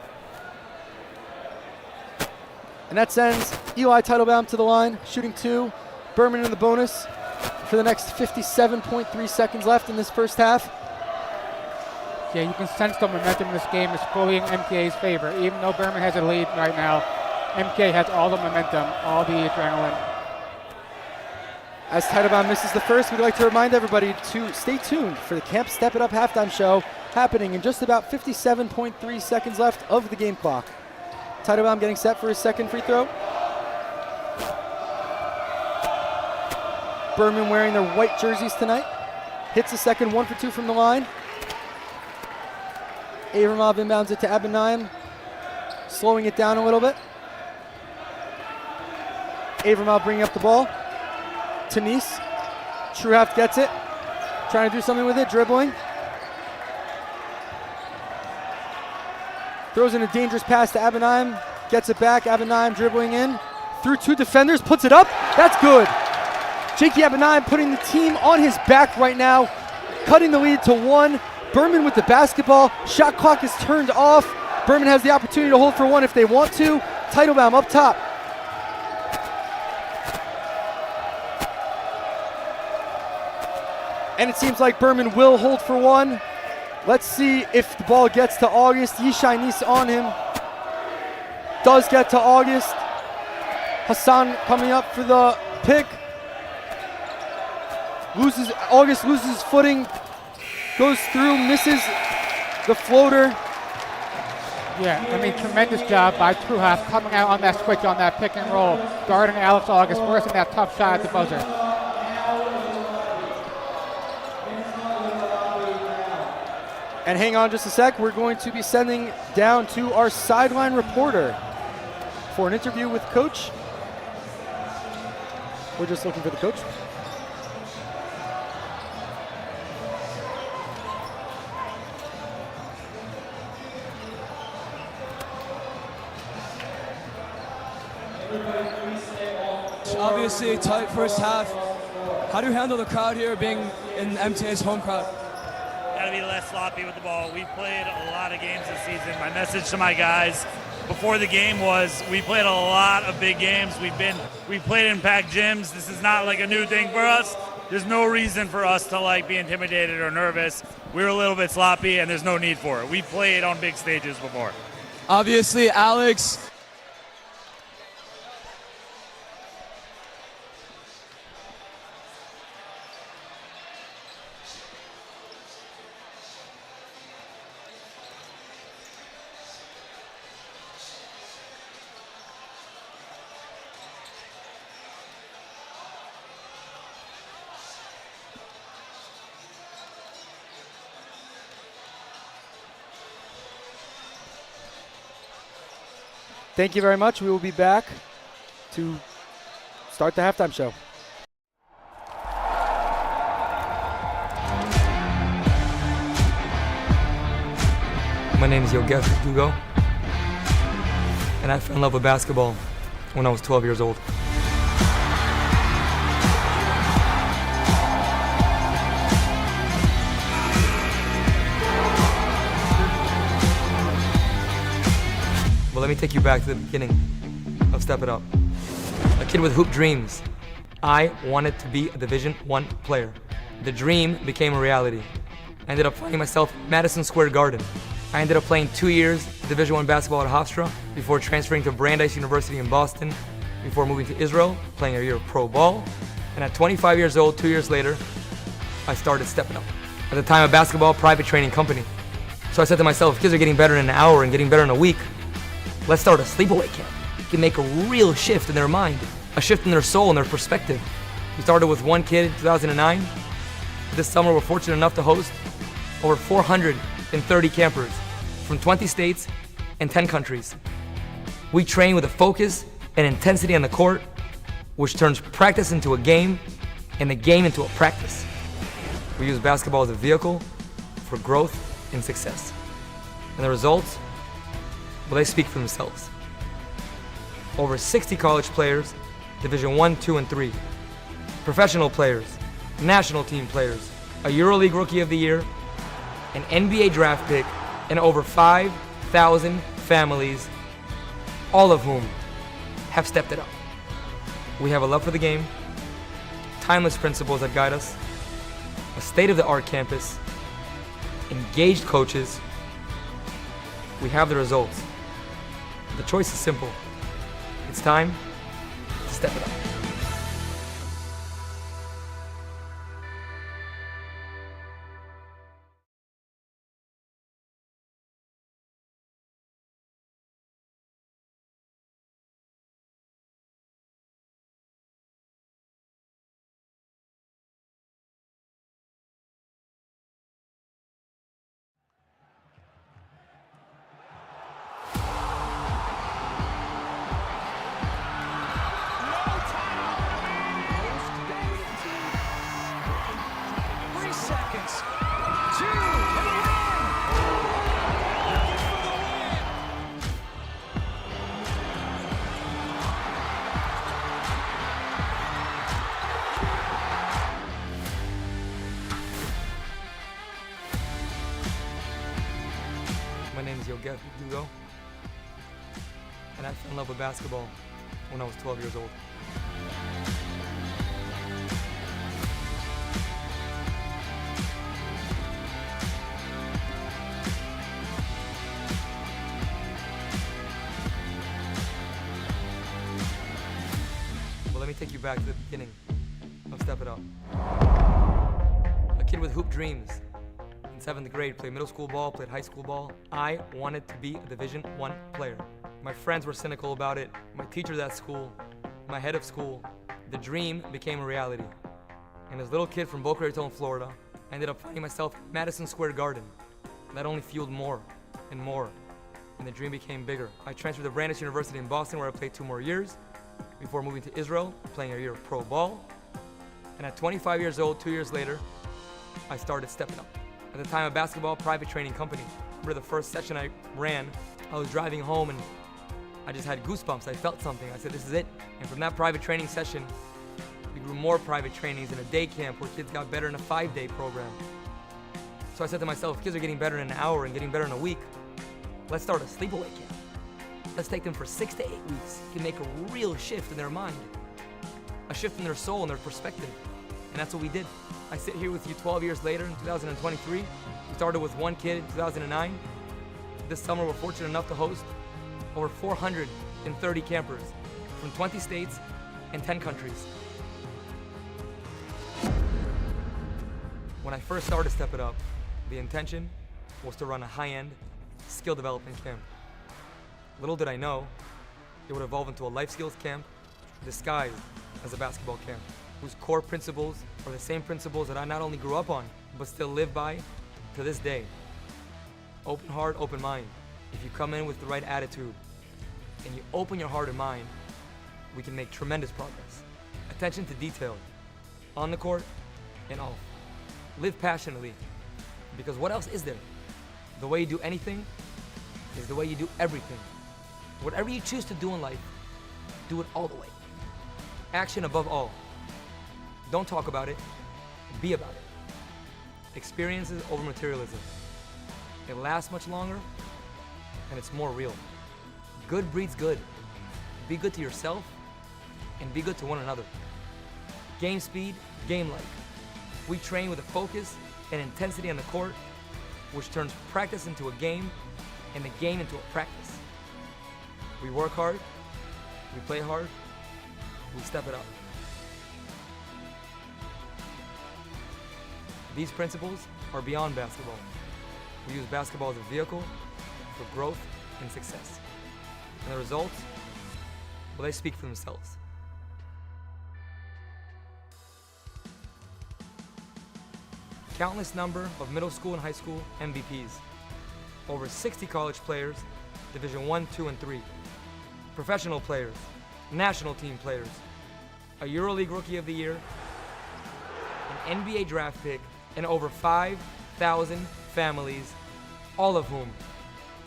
And that sends Eli Teitelbaum to the line, shooting 2. Burman in the bonus for the next 57.3 seconds left in this first half. Yeah, you can sense the momentum in this game is fully in MTA's favor. Even though Berman has a lead right now, MTA has all the momentum, all the adrenaline. As Teitelbaum misses the first, we'd like to remind everybody to stay tuned for the Camp Step It Up halftime show happening in just about 57.3 seconds left of the game clock. Teitelbaum getting set for his second free throw. Burman wearing their white jerseys tonight. Hits the second, 1 for 2 from the line. Avramov inbounds it to Abinayim, slowing it down a little bit. Avramov bringing up the ball. Tanis. Trueft gets it. Trying to do something with it, dribbling. Throws in a dangerous pass to Abinayim. Gets it back. Abinayim dribbling in. Through 2 defenders, puts it up. That's good. Jakey Abinayim putting the team on his back right now. Cutting the lead to 1. Burman with the basketball. Shot clock is turned off. Burman has the opportunity to hold for 1 if they want to. Teitelbaum up top. And it seems like Burman will hold for 1. Let's see if the ball gets to August. Yishai Nis on him. Does get to August. Hassan coming up for the pick. August loses his footing. Goes through, misses the floater. Yeah, I mean, tremendous job by Trueft coming out on that switch on that pick and roll, guarding Alex August, forcing that tough shot at the buzzer. And hang on just a sec, we're going to be sending down to our sideline reporter for an interview with Coach. We're just looking for the coach. Obviously, a tight first half. How do you handle the crowd here being in MTA's home crowd? Got to be less sloppy with the ball. We played a lot of games this season. My message to my guys before the game was we played a lot of big games. We played in packed gyms. This is not like a new thing for us. There's no reason for us to be intimidated or nervous. We were a little bit sloppy, and there's no need for it. We played on big stages before. Obviously, Alex. Thank you very much. We will be back to start the halftime show. My name is Yosef Dugo, and I fell in love with basketball when I was 12 years old. Well, let me take you back to the beginning of Step It Up. A kid with hoop dreams. I wanted to be a Division I player. The dream became a reality. I ended up finding myself in Madison Square Garden. I ended up playing 2 years Division I basketball at Hofstra before transferring to Brandeis University in Boston, before moving to Israel, playing a year of pro ball. And at 25 years old, 2 years later, I started Step It Up. At the time, a basketball private training company. So I said to myself, if kids are getting better in an hour and getting better in a week, Let's start a sleepaway camp. We can make a real shift in their mind, a shift in their soul and their perspective. We started with one kid in 2009. This summer, we're fortunate enough to host over 430 campers from 20 states and 10 countries. We train with a focus and intensity on the court, which turns practice into a game and the game into a practice. We use basketball as a vehicle for growth and success. And the results, well, they speak for themselves. Over 60 college players, Division 1, 2, and 3. Professional players, national team players, a EuroLeague Rookie of the Year, an NBA draft pick, and over 5,000 families, all of whom have stepped it up. We have a love for the game, timeless principles that guide us, a state-of-the-art campus, engaged coaches. We have the results. The choice is simple. It's time to step it up. My name is Yosef, and I fell in love with basketball when I was 12 years old. Well, let me take you back to the beginning of Step It Up. A kid with hoop dreams. In 7th grade, played middle school ball, played high school ball. I wanted to be a Division I player. My friends were cynical about it. My teachers at school, my head of school. The dream became a reality. And as a little kid from Boca Raton, Florida, I ended up finding myself in Madison Square Garden. That only fueled more and more, and the dream became bigger. I transferred to Brandeis University in Boston, where I played 2 more years before moving to Israel, playing a year of pro ball. And at 25 years old, 2 years later, I started Step It Up. At the time, a basketball private training company. Remember the first session I ran, I was driving home and I just had goosebumps. I felt something. I said, this is it. And from that private training session, we grew more private trainings in a day camp where kids got better in a 5-day program. So I said to myself, if kids are getting better in an hour and getting better in a week, let's start a sleepaway camp. Let's take them for 6 to 8 weeks. It can make a real shift in their mind, a shift in their soul and their perspective. And that's what we did. I sit here with you 12 years later in 2023. We started with one kid in 2009. This summer, we're fortunate enough to host over 430 campers from 20 states and 10 countries. When I first started Step It Up, the intention was to run a high-end skill development camp. Little did I know, it would evolve into a life skills camp disguised as a basketball camp, whose core principles are the same principles that I not only grew up on, but still live by to this day. Open heart, open mind. If you come in with the right attitude and you open your heart and mind, we can make tremendous progress. Attention to detail, on the court and off. Live passionately, because what else is there? The way you do anything is the way you do everything. Whatever you choose to do in life, do it all the way. Action above all. Don't talk about it, be about it. Experiences over materialism. It lasts much longer, and it's more real. Good breeds good. Be good to yourself, and be good to one another. Game speed, game like. We train with a focus and intensity on the court, which turns practice into a game, and the game into a practice. We work hard, we play hard, we step it up. These principles are beyond basketball. We use basketball as a vehicle for growth and success. And the results, well, they speak for themselves. Countless number of middle school and high school MVPs. Over 60 college players, Division 1, 2, and 3. Professional players, national team players, a EuroLeague Rookie of the Year, an NBA draft pick, and over 5,000 families, all of whom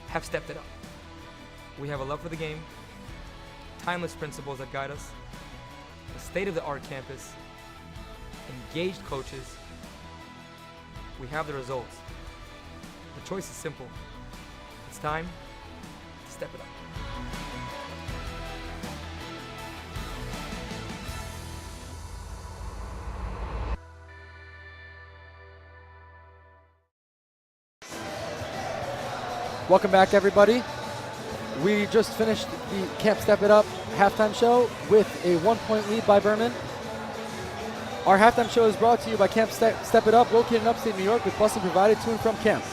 have stepped it up. We have a love for the game, timeless principles that guide us, a state-of-the-art campus, engaged coaches. We have the results. The choice is simple. It's time to step it up. Welcome back, everybody. We just finished the Camp Step It Up halftime show with a 1-point lead by Berman. Our halftime show is brought to you by Camp Step It Up, located in upstate New York, with busing provided to and from camp.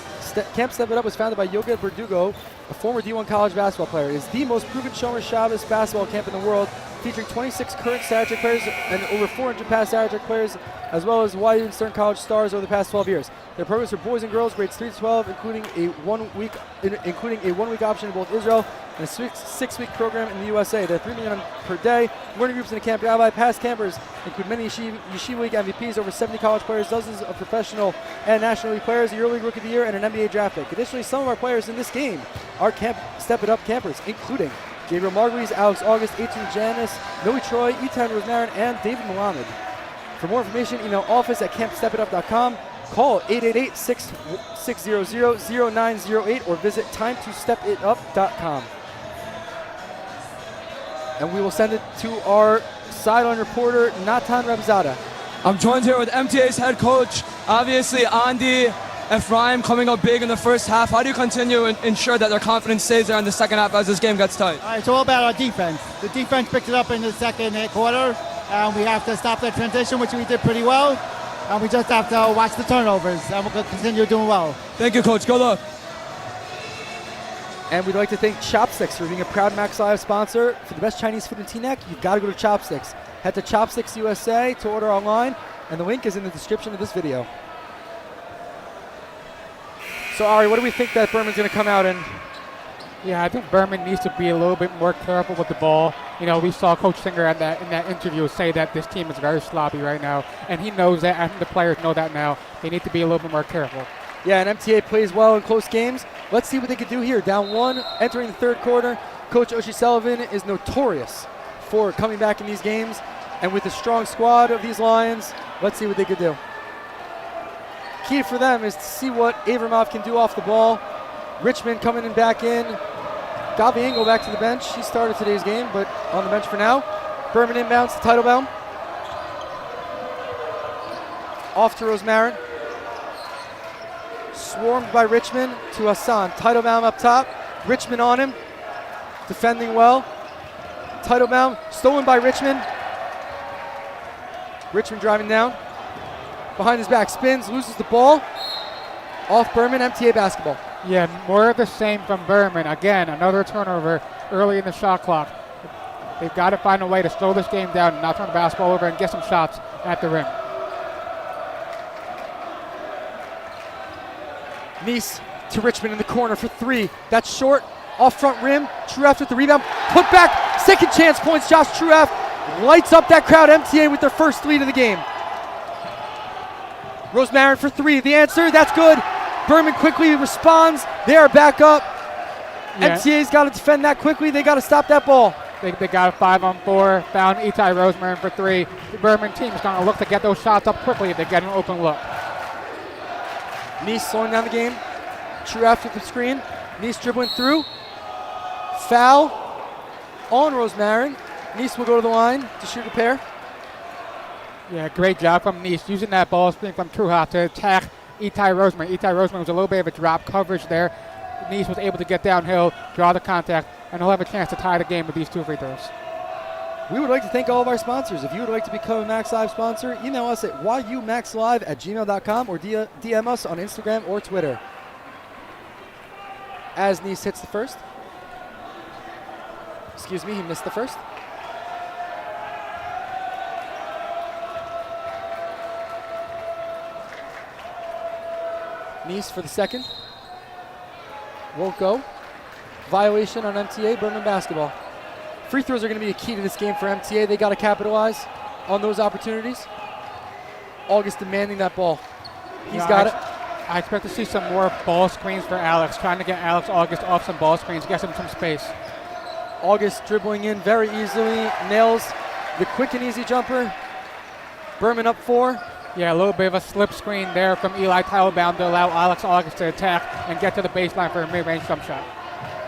Camp Step It Up was founded by Yoga Verdugo, a former D1 college basketball player. It is the most proven Shomer Shabbos basketball camp in the world, featuring 26 current Sarachek players and over 400 past Sarachek players, as well as wide and Stern College stars over the past 12 years. Their programs for boys and girls, grades 3 to 12, including a one-week option in both Israel and a 6-week program in the USA. There are 3 million per day. Learning groups in the Camp Rabbi. Past campers include many Yeshiva League MVPs, over 70 college players, dozens of professional and National League players, a EuroLeague Rookie of the Year, and an NBA draft pick. Additionally, some of our players in this game are Camp Step It Up campers, including Gabriel Margulies, Alex August, Eitan Janice, Noe Troy, Eitan Rosmarin, and David Malamed. For more information, email office@campstepitup.com, call 888-600-0908, or visit timetostepitup.com. And we will send it to our sideline reporter, Natan Rabzada. I'm joined here with MTA's head coach, obviously Andy, Ephraim coming up big in the first half. How do you continue and ensure that their confidence stays there in the second half as this game gets tight? It's all about our defense. The defense picked it up in the second quarter, and we have to stop that transition, which we did pretty well. And we just have to watch the turnovers, and we'll continue doing well. Thank you, Coach. Good luck. And we'd like to thank Chopsticks for being a proud Max Live sponsor. For the best Chinese food in Teaneck, you've got to go to Chopsticks. Head to Chopsticks USA to order online, and the link is in the description of this video. So, Ari, what do we think that Berman's going to come out in? Yeah, I think Burman needs to be a little bit more careful with the ball. You know, we saw Coach Singer in that interview say that this team is very sloppy right now, and he knows that, and the players know that now. They need to be a little bit more careful. Yeah, and MTA plays well in close games. Let's see what they can do here. Down 1, entering the third quarter. Coach Oshie Sullivan is notorious for coming back in these games, and with the strong squad of these Lions, let's see what they could do. Key for them is to see what Avramov can do off the ball. Richmond coming in back in. Gavi go back to the bench. He started today's game, but on the bench for now. Berman inbounds to Teitelbaum. Off to Rosmarin. Swarmed by Richmond to Hassan. Teitelbaum up top. Richmond on him. Defending well. Teitelbaum stolen by Richmond. Richmond driving down. Behind his back, spins, loses the ball. Off Burman, MTA basketball. Yeah, more of the same from Burman. Again, another turnover early in the shot clock. They've got to find a way to slow this game down and not turn the basketball over and get some shots at the rim. Nice to Richmond in the corner for 3. That's short, off front rim. Truaft with the rebound. Put back, second chance points. Josh Truaft lights up that crowd. MTA with their first lead of the game. Rosmarin for 3. The answer, that's good. Burman quickly responds. They are back up. Yeah. MTA's got to defend that quickly. They got to stop that ball. They got a 5-on-4. Found Eitan Rosmarin for 3. The Burman team is going to look to get those shots up quickly if they get an open look. Nice slowing down the game. Truaft with the screen. Nice dribbling through. Foul on Rosmarin. Nice will go to the line to shoot a pair. Yeah, great job from Nice using that ball screen from Truaft to attack Eitan Rosmarin. Eitan Rosmarin was a little bit of a drop coverage there. Nice was able to get downhill, draw the contact, and he'll have a chance to tie the game with these 2 free throws. We would like to thank all of our sponsors. If you would like to become a Max Live sponsor, email us at yumaxlive@gmail.com or DM us on Instagram or Twitter. As Nice hits the first. Excuse me, he missed the first. Nice for the second. Won't go. Violation on MTA, Berman basketball. Free throws are going to be a key to this game for MTA. They got to capitalize on those opportunities. August demanding that ball. He's got it. I expect to see some more ball screens for Alex, trying to get Alex August off some ball screens, get him some space. August dribbling in very easily, nails the quick and easy jumper. Berman up 4. Yeah, a little bit of a slip screen there from Eli Teitelbaum to allow Alex August to attack and get to the baseline for a mid-range jump shot.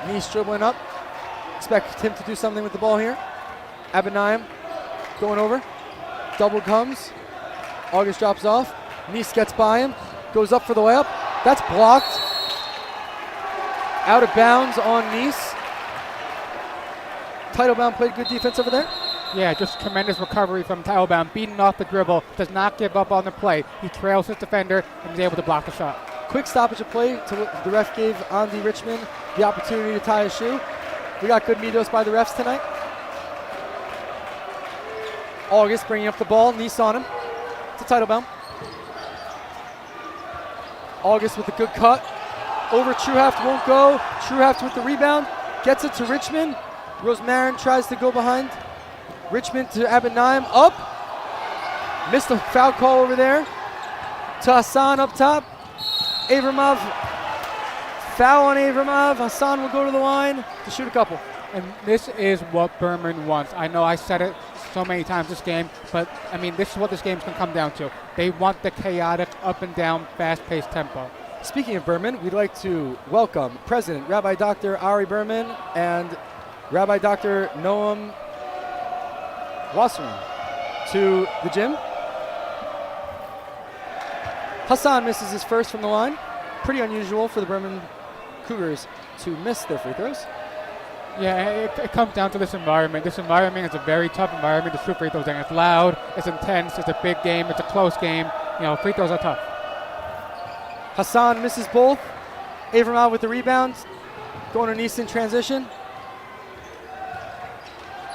Nice dribbling up. Expect him to do something with the ball here. Abinayim going over. Double comes. August drops off. Nice gets by him. Goes up for the layup. That's blocked. Out of bounds on Nice. Teitelbaum played good defense over there. Yeah, just tremendous recovery from Teitelbaum. Beating off the dribble. Does not give up on the play. He trails his defender and is able to block the shot. Quick stoppage of play. The ref gave Andy Richmond the opportunity to tie his shoe. We got good medios by the refs tonight. August bringing up the ball. Nice on him. It's a Teitelbaum. August with a good cut. Over Truhaft, won't go. Truhaft with the rebound. Gets it to Richmond. Rosemarin tries to go behind. Richmond to Abinayim. Up. Missed a foul call over there. To Hassan up top. Avramov. Foul on Avramov. Hassan will go to the line to shoot a couple. And this is what Burman wants. I know I said it so many times this game, but I mean, this is what this game's going to come down to. They want the chaotic, up and down, fast-paced tempo. Speaking of Burman, we'd like to welcome President Rabbi Dr. Ari Burman and Rabbi Dr. Noam Wasserman to the gym. Hassan misses his first from the line. Pretty unusual for the Berman Cougars to miss their free throws. Yeah, it comes down to this environment. This environment is a very tough environment to shoot free throws in. It's loud, it's intense, it's a big game, it's a close game. You know, free throws are tough. Hassan misses both. Avramov with the rebounds. Going to Nice in transition.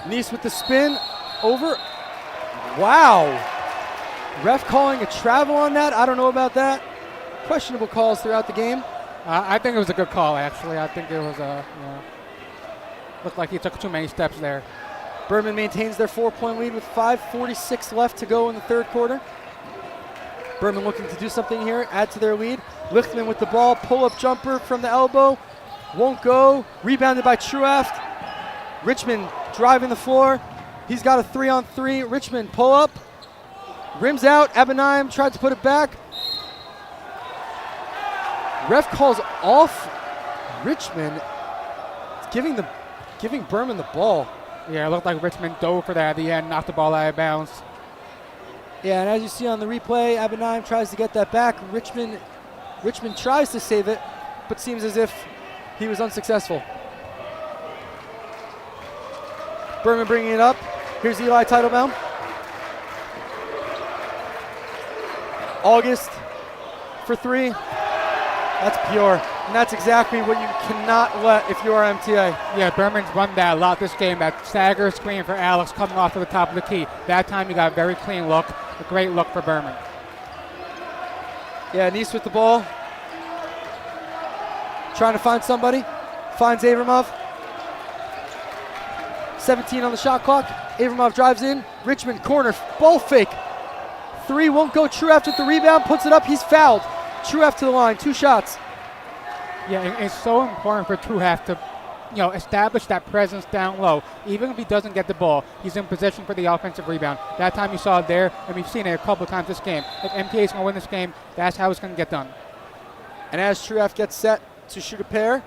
Nice with the spin. Over. Wow. Ref calling a travel on that. I don't know about that. Questionable calls throughout the game. I think it was a good call, actually. I think it was looked like he took too many steps there. Berman maintains their 4-point lead with 5:46 left to go in the third quarter. Berman looking to do something here, add to their lead. Lichtman with the ball, pull-up jumper from the elbow. Won't go. Rebounded by Truhaft. Richmond driving the floor. He's got a 3-on-3. Richmond pull up. Rims out. Abinayim tried to put it back. Ref calls off Richmond. It's giving Berman the ball. Yeah, it looked like Richmond dove for that at the end, knocked the ball out of bounds. Yeah, and as you see on the replay, Abinayim tries to get that back. Richmond tries to save it, but seems as if he was unsuccessful. Burman bringing it up. Here's Eli Teitelbaum. August for 3. That's pure. And that's exactly what you cannot let if you are MTA. Yeah, Berman's run that a lot this game. That stagger screen for Alex coming off to the top of the key. That time he got a very clean look. A great look for Berman. Yeah, Nice with the ball. Trying to find somebody. Finds Avramov. 17 on the shot clock. Avramov drives in. Richmond corner. Ball fake. 3 won't go. Truhaft with the rebound. Puts it up. He's fouled. Truhaft to the line. 2 shots. Yeah, it's so important for Truhaft to, establish that presence down low. Even if he doesn't get the ball, he's in position for the offensive rebound. That time you saw it there, and we've seen it a couple of times this game. If MTA is going to win this game, that's how it's going to get done. And as Truhaft gets set to shoot a pair,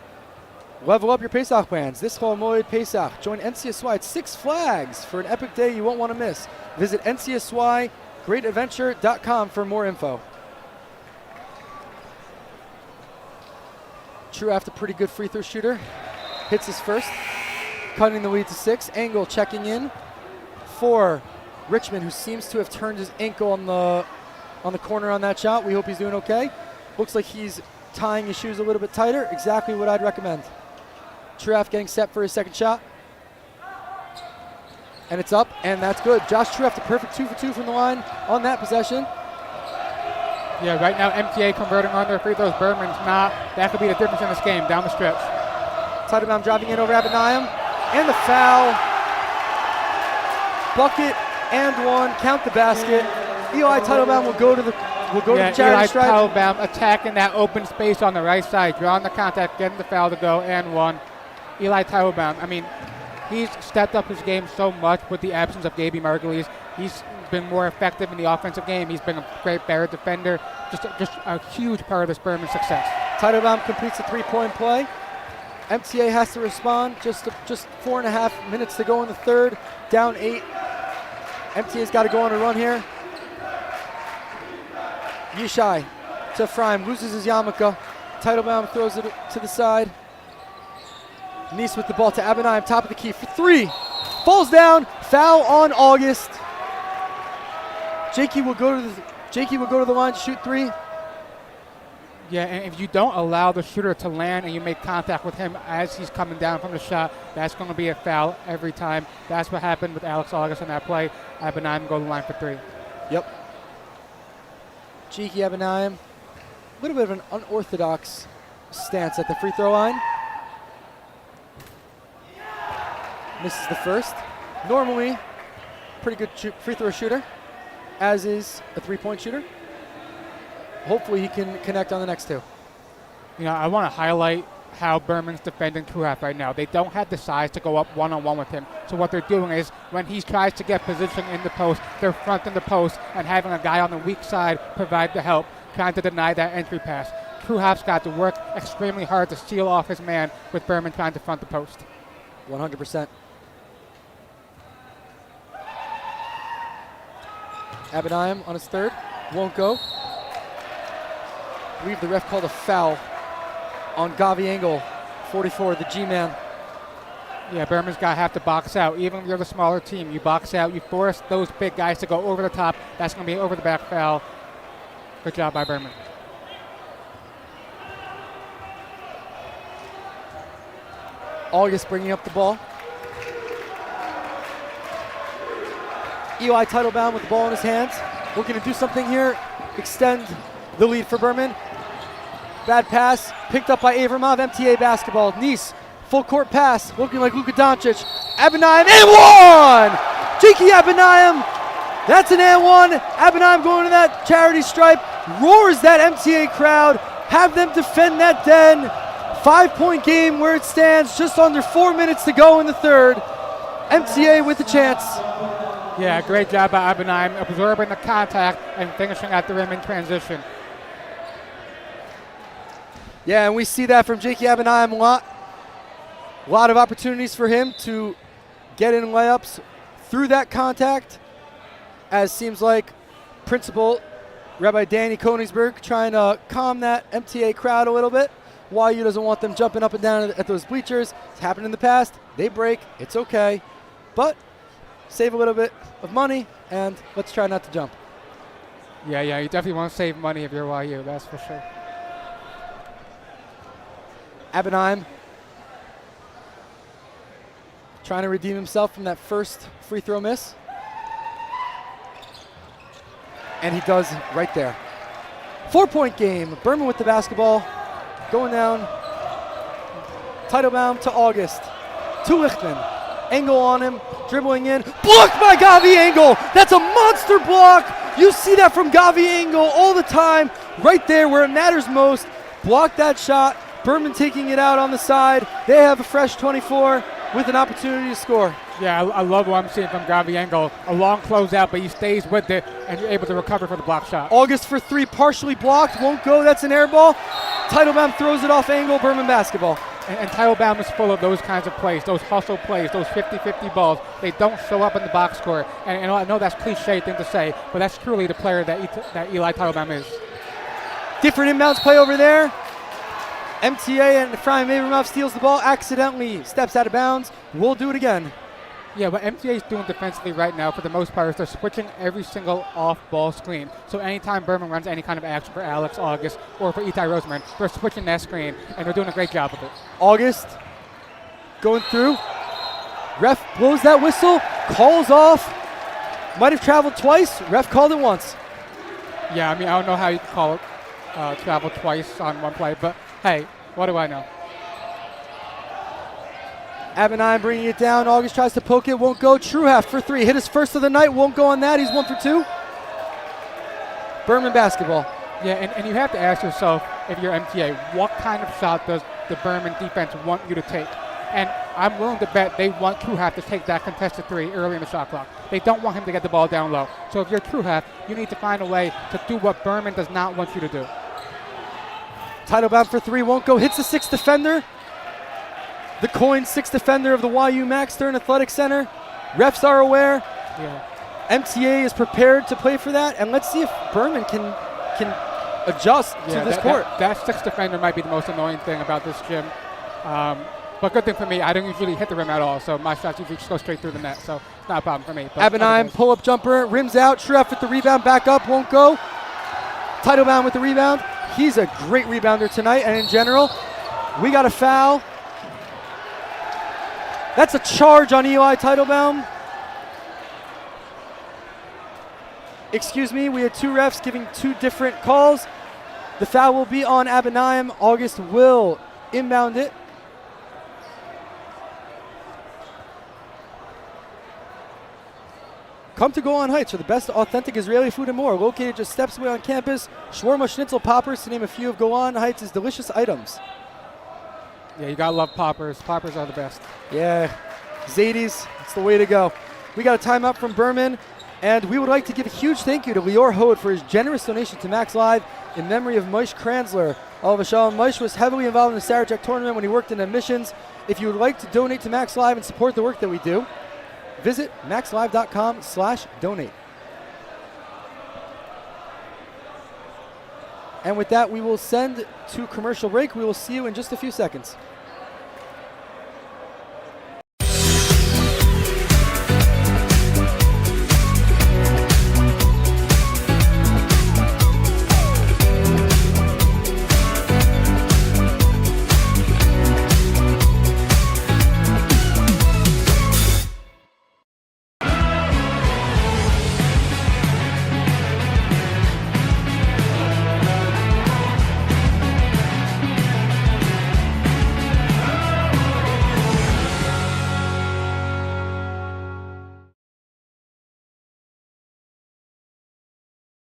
level up your Pesach plans. This Chol Moed Pesach. Join NCSY at 6 Flags for an epic day you won't want to miss. Visit NCSYGreatAdventure.com for more info. Truhaft, a pretty good free throw shooter. Hits his first, cutting the lead to 6. Angle checking in for Richmond, who seems to have turned his ankle on the corner on that shot. We hope he's doing okay. Looks like he's tying his shoes a little bit tighter. Exactly what I'd recommend. Truhaft getting set for his second shot. And it's up, and that's good. Josh Trueff, the perfect 2 for 2 from the line on that possession. Yeah, right now MTA converting on their free throws. Berman's not. That could be the difference in this game down the stretch. Teitelbaum driving in over Abinayim. And the foul. Bucket and one. Count the basket. Eli Teitelbaum will go to the charity Eli stripe. Teitelbaum attacking that open space on the right side, drawing the contact, getting the foul to go, and one. Eli Teitelbaum, I mean, he's stepped up his game so much with the absence of Gaby Margulies. He's been more effective in the offensive game. He's been a great Barrett defender. Just a huge part of this Burman success. Teitelbaum completes a 3-point play. MTA has to respond. Just 4.5 minutes to go in the third. Down 8. MTA's got to go on a run here. Yishai to Ephraim, loses his yarmulke. Teitelbaum throws it to the side. Nice with the ball to Abinayim, top of the key for 3. Falls down, foul on August. Jakey will go to the line to shoot 3. Yeah, and if you don't allow the shooter to land and you make contact with him as he's coming down from the shot, that's going to be a foul every time. That's what happened with Alex August on that play. Abinayim go to the line for 3. Yep. Jakey Abinayim, a little bit of an unorthodox stance at the free throw line. Misses the first. Normally, pretty good free throw shooter, as is a 3-point shooter. Hopefully he can connect on the next 2. You know, I want to highlight how Berman's defending Traurig right now. They don't have the size to go up one-on-one with him. So what they're doing is when he tries to get position in the post, they're fronting the post and having a guy on the weak side provide the help, trying to deny that entry pass. Traurig's got to work extremely hard to steal off his man with Berman trying to front the post. 100%. Abinayim on his third. Won't go. I believe the ref called a foul on Gavi Engel, 44, the G-man. Yeah, Berman's got to have to box out. Even if you're the smaller team, you box out, you force those big guys to go over the top. That's going to be an over-the-back foul. Good job by Berman. August bringing up the ball. Eli Teitelbaum with the ball in his hands. Looking to do something here. Extend the lead for Burman. Bad pass. Picked up by Avramov. MTA basketball. Nice. Full court pass. Looking like Luka Doncic. Abinayim and 1! Jakey Abinayim. That's an and 1. Abinayim going to that charity stripe. Roars that MTA crowd. Have them defend that den. 5-point game where it stands. Just under 4 minutes to go in the third. MTA with the chance. Yeah, great job by Abinayim, absorbing the contact and finishing at the rim in transition. Yeah, and we see that from Jakey Abinayim a lot. A lot of opportunities for him to get in layups through that contact, as seems like Principal Rabbi Danny Konigsberg trying to calm that MTA crowd a little bit. YU doesn't want them jumping up and down at those bleachers. It's happened in the past. They break. It's okay. But save a little bit of money, and let's try not to jump. Yeah, you definitely want to save money if you're YU, that's for sure. Abinayim trying to redeem himself from that first free throw miss. And he does right there. 4-point game. Burman with the basketball. Going down. Teitelbaum to August. To Lichtman. Engel on him. Dribbling in. Blocked by Gavi Engel. That's a monster block. You see that from Gavi Engel all the time. Right there where it matters most. Blocked that shot. Burman taking it out on the side. They have a fresh 24 with an opportunity to score. Yeah, I love what I'm seeing from Gavi Engel. A long closeout, but he stays with it and you're able to recover for the block shot. August for 3, partially blocked, won't go. That's an air ball. Teitelbaum throws it off Engel. Burman basketball. And Teitelbaum is full of those kinds of plays, those hustle plays, those 50-50 balls. They don't show up in the box score. And I know that's a cliche thing to say, but that's truly the player that Eli Teitelbaum is. Different inbounds play over there. MTA and Ephraim Avramov steals the ball, accidentally steps out of bounds. We'll do it again. Yeah, what MTA is doing defensively right now, for the most part, is they're switching every single off-ball screen. So anytime Berman runs any kind of action for Alex August or for Itai Roseman, they're switching that screen, and they're doing a great job of it. August going through. Ref blows that whistle. calls off. Might have traveled twice. Ref called it once. Yeah, I mean, I don't know how you call it travel twice on one play, but hey, what do I know? Abanine bringing it down. August tries to poke it, won't go. Truhaft for 3. Hit his first of the night, won't go on that. He's 1 for 2. Burman basketball. Yeah, and you have to ask yourself, if you're MTA, what kind of shot does the Burman defense want you to take? And I'm willing to bet they want Truhaft to take that contested 3 early in the shot clock. They don't want him to get the ball down low. So if you're Truhaft, you need to find a way to do what Burman does not want you to do. Title bound for 3, won't go. Hits the 6th defender. The coin 6th defender of the YU Max Stern Athletic Center. Refs are aware. Yeah. MTA is prepared to play for that, and let's see if Burman can adjust to this court. That 6th defender might be the most annoying thing about this gym. But good thing for me, I don't usually hit the rim at all, so my shots usually just go straight through the net, so it's not a problem for me. Abanine, pull-up jumper, rims out. Truhaft with the rebound, back up, won't go. Title bound with the rebound. He's a great rebounder tonight, and in general, we got a foul. That's a charge on Eli Teitelbaum. Excuse me, we had 2 refs giving 2 different calls. The foul will be on Abanine. August will inbound it. Come to Golan Heights for the best authentic Israeli food and more. Located just steps away on campus. Shawarma, schnitzel, poppers, to name a few of Golan Heights' delicious items. Yeah, you gotta love poppers. Poppers are the best. Yeah, Zadie's, it's the way to go. We got a timeout from Berman, and we would like to give a huge thank you to Lior Hode for his generous donation to Max Live in memory of Moshe Kranzler. All of a sudden, Moshe was heavily involved in the Sarachek tournament when he worked in admissions. If you would like to donate to Max Live and support the work that we do, visit maxlive.com/donate. And with that, we will send to commercial break. We will see you in just a few seconds.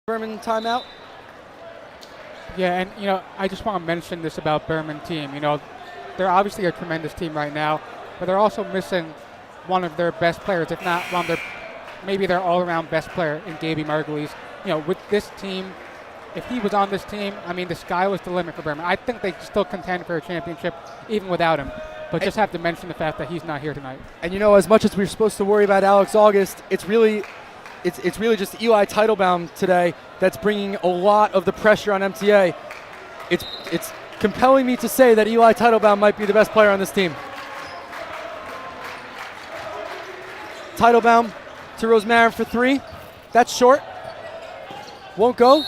Berman timeout. Yeah, and I just want to mention this about Berman team. They're obviously a tremendous team right now, but they're also missing one of their best players, if not one of maybe their all-around best player in Gaby Margulies. With this team, if he was on this team, I mean, the sky was the limit for Berman. I think they still contend for a championship even without him. But just have to mention the fact that he's not here tonight. And as much as we're supposed to worry about Alex August, it's really just Eli Teitelbaum today that's bringing a lot of the pressure on MTA. It's compelling me to say that Eli Teitelbaum might be the best player on this team. Teitelbaum to Rosemarin for 3. That's short. Won't go.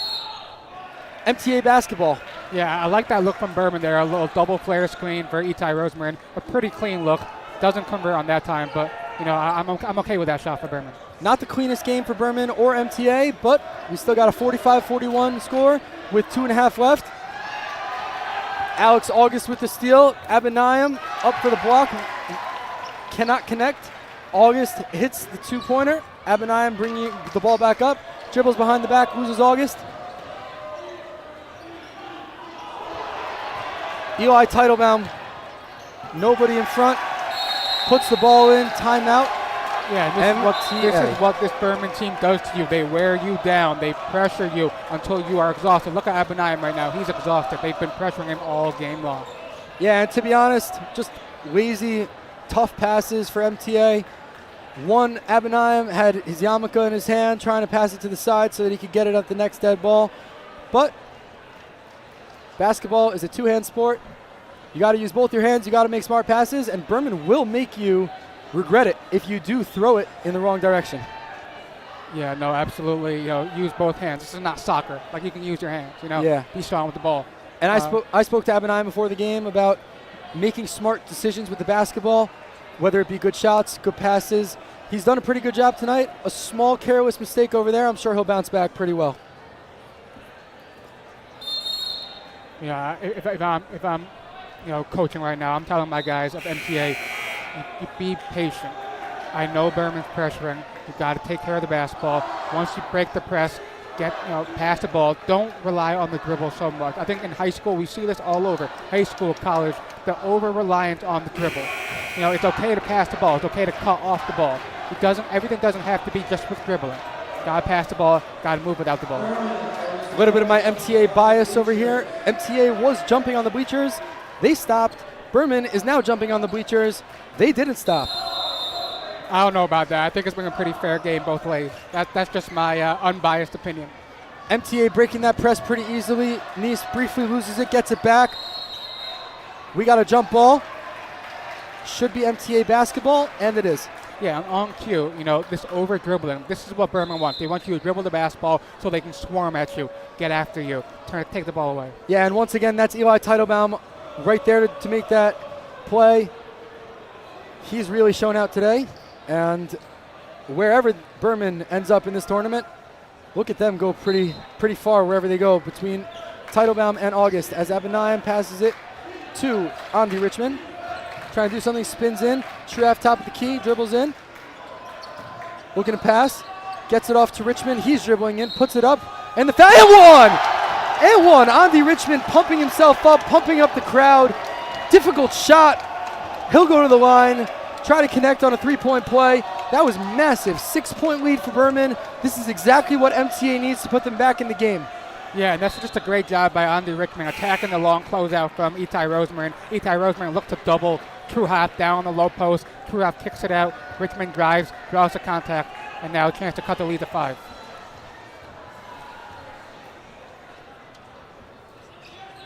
MTA basketball. Yeah, I like that look from Berman there. A little double flare screen for Itai Rosemarin. A pretty clean look. Doesn't convert on that time, but I'm okay with that shot for Berman. Not the cleanest game for Berman or MTA, but we still got a 45-41 score with 2.5 left. Alex August with the steal. Abanayim up for the block. Cannot connect. August hits the 2-pointer. Abanayim bringing the ball back up. Dribbles behind the back, loses August. Eli Teitelbaum, nobody in front. Puts the ball in, timeout. Yeah, this is what this Berman team does to you. They wear you down. They pressure you until you are exhausted. Look at Abanayim right now. He's exhausted. They've been pressuring him all game long. Yeah, and to be honest, just lazy, tough passes for MTA. One, Abanayim had his yarmulke in his hand, trying to pass it to the side so that he could get it at the next dead ball. But basketball is a two-hand sport. You got to use both your hands. You got to make smart passes, and Burman will make you regret it if you do throw it in the wrong direction. Yeah, no, absolutely. Use both hands. This is not soccer. Like, you can use your hands. Yeah. Be strong with the ball. And I spoke to Abanayim before the game about making smart decisions with the basketball, whether it be good shots, good passes, He's done a pretty good job tonight. A small careless mistake over there. I'm sure he'll bounce back pretty well. Yeah, if I'm coaching right now, I'm telling my guys of MTA, you be patient. I know Berman's pressuring. You got to take care of the basketball. Once you break the press, pass the ball. Don't rely on the dribble so much. I think in high school we see this all over. High school, college, the over-reliance on the dribble. It's okay to pass the ball. It's okay to cut off the ball. Everything doesn't have to be just with dribbling. Got to pass the ball. Got to move without the ball. A little bit of my MTA bias over here. MTA was jumping on the bleachers. They stopped. Burman is now jumping on the bleachers. They didn't stop. I don't know about that. I think it's been a pretty fair game both ways. That's just my unbiased opinion. MTA breaking that press pretty easily. Nice briefly loses it, gets it back. We got a jump ball. Should be MTA basketball, and it is. Yeah, on cue, this over-dribbling, this is what Berman wants. They want you to dribble the basketball so they can swarm at you, get after you, take the ball away. Yeah, and once again, that's Eli Teitelbaum right there to make that play. He's really shown out today, and wherever Berman ends up in this tournament, look at them go pretty far wherever they go between Teitelbaum and August as Abinayim passes it to Andy Richmond. Trying to do something, spins in. Shraf top of the key, dribbles in. Looking to pass. Gets it off to Richmond. He's dribbling in, puts it up. And the foul, and one! Andy Richmond pumping himself up, pumping up the crowd. Difficult shot. He'll go to the line, try to connect on a three-point play. That was massive. 6-point lead for Burman. This is exactly what MTA needs to put them back in the game. Yeah, and that's just a great job by Andy Richmond attacking the long closeout from Eitan Rosemary. Eitan Rosemary looked to double. True hop down on the low post. True hop kicks it out. Richmond drives, draws the contact, and now a chance to cut the lead to 5.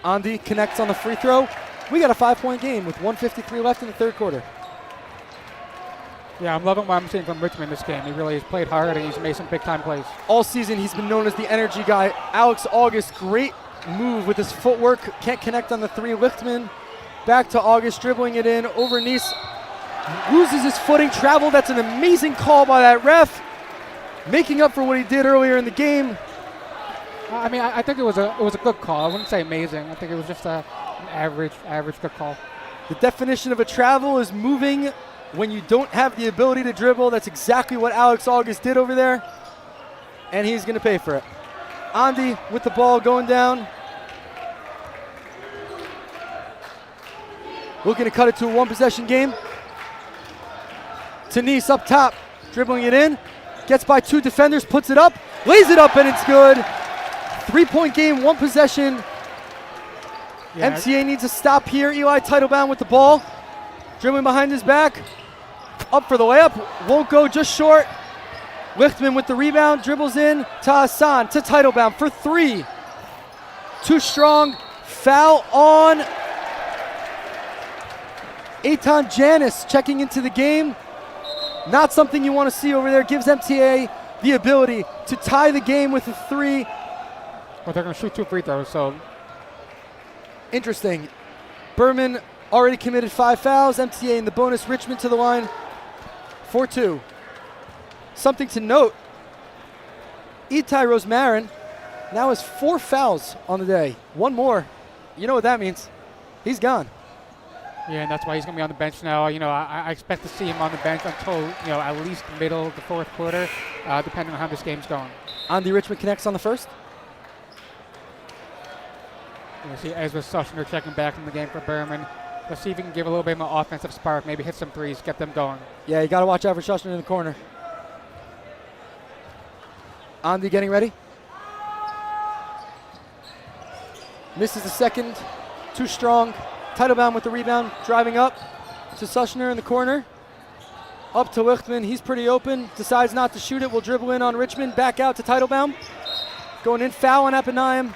Andy connects on the free throw. We got a 5-point game with 1:53 left in the third quarter. Yeah, I'm loving what I'm seeing from Richmond this game. He really has played hard and he's made some big-time plays. All season he's been known as the energy guy. Alex August, great move with his footwork. Can't connect on the 3. Lichtman back to August, dribbling it in over Nice. Loses his footing, travel. That's an amazing call by that ref. Making up for what he did earlier in the game. I think it was a good call. I wouldn't say amazing. I think it was just an average good call. The definition of a travel is moving when you don't have the ability to dribble. That's exactly what Alex August did over there. And he's going to pay for it. Andy with the ball going down. Looking to cut it to a 1-possession game. Tanis up top, dribbling it in. Gets by 2 defenders, puts it up, lays it up, and it's good. 3-point game, 1 possession. Yeah. MTA needs a stop here. Eli Teitelbaum with the ball. Dribbling behind his back. Up for the layup. Won't go, just short. Lichtman with the rebound. Dribbles in to Hassan, to Teitelbaum for 3. Too strong. Foul on Eitan Janis checking into the game. Not something you want to see over there. Gives MTA the ability to tie the game with a 3. Well, they're going to shoot 2 free throws, so. Interesting. Burman already committed 5 fouls. MTA in the bonus. Richmond to the line for 2. Something to note, Eitan Rosmarin now has 4 fouls on the day. 1 more. You know what that means. He's gone. Yeah, and that's why he's going to be on the bench now. I expect to see him on the bench until, at least the middle of the 4th quarter, depending on how this game's going. Andy Richmond connects on the first. You see Ezra Sushner checking back in the game for Berman. Let's see if he can give a little bit more offensive spark, maybe hit some threes, get them going. Yeah, you got to watch out for Sushner in the corner. Andy getting ready. Misses the second. Too strong. Teitelbaum with the rebound, driving up to Sushner in the corner. Up to Lichtman, he's pretty open. Decides not to shoot it, will dribble in on Richmond. Back out to Teitelbaum. Going in, foul on Appanayim.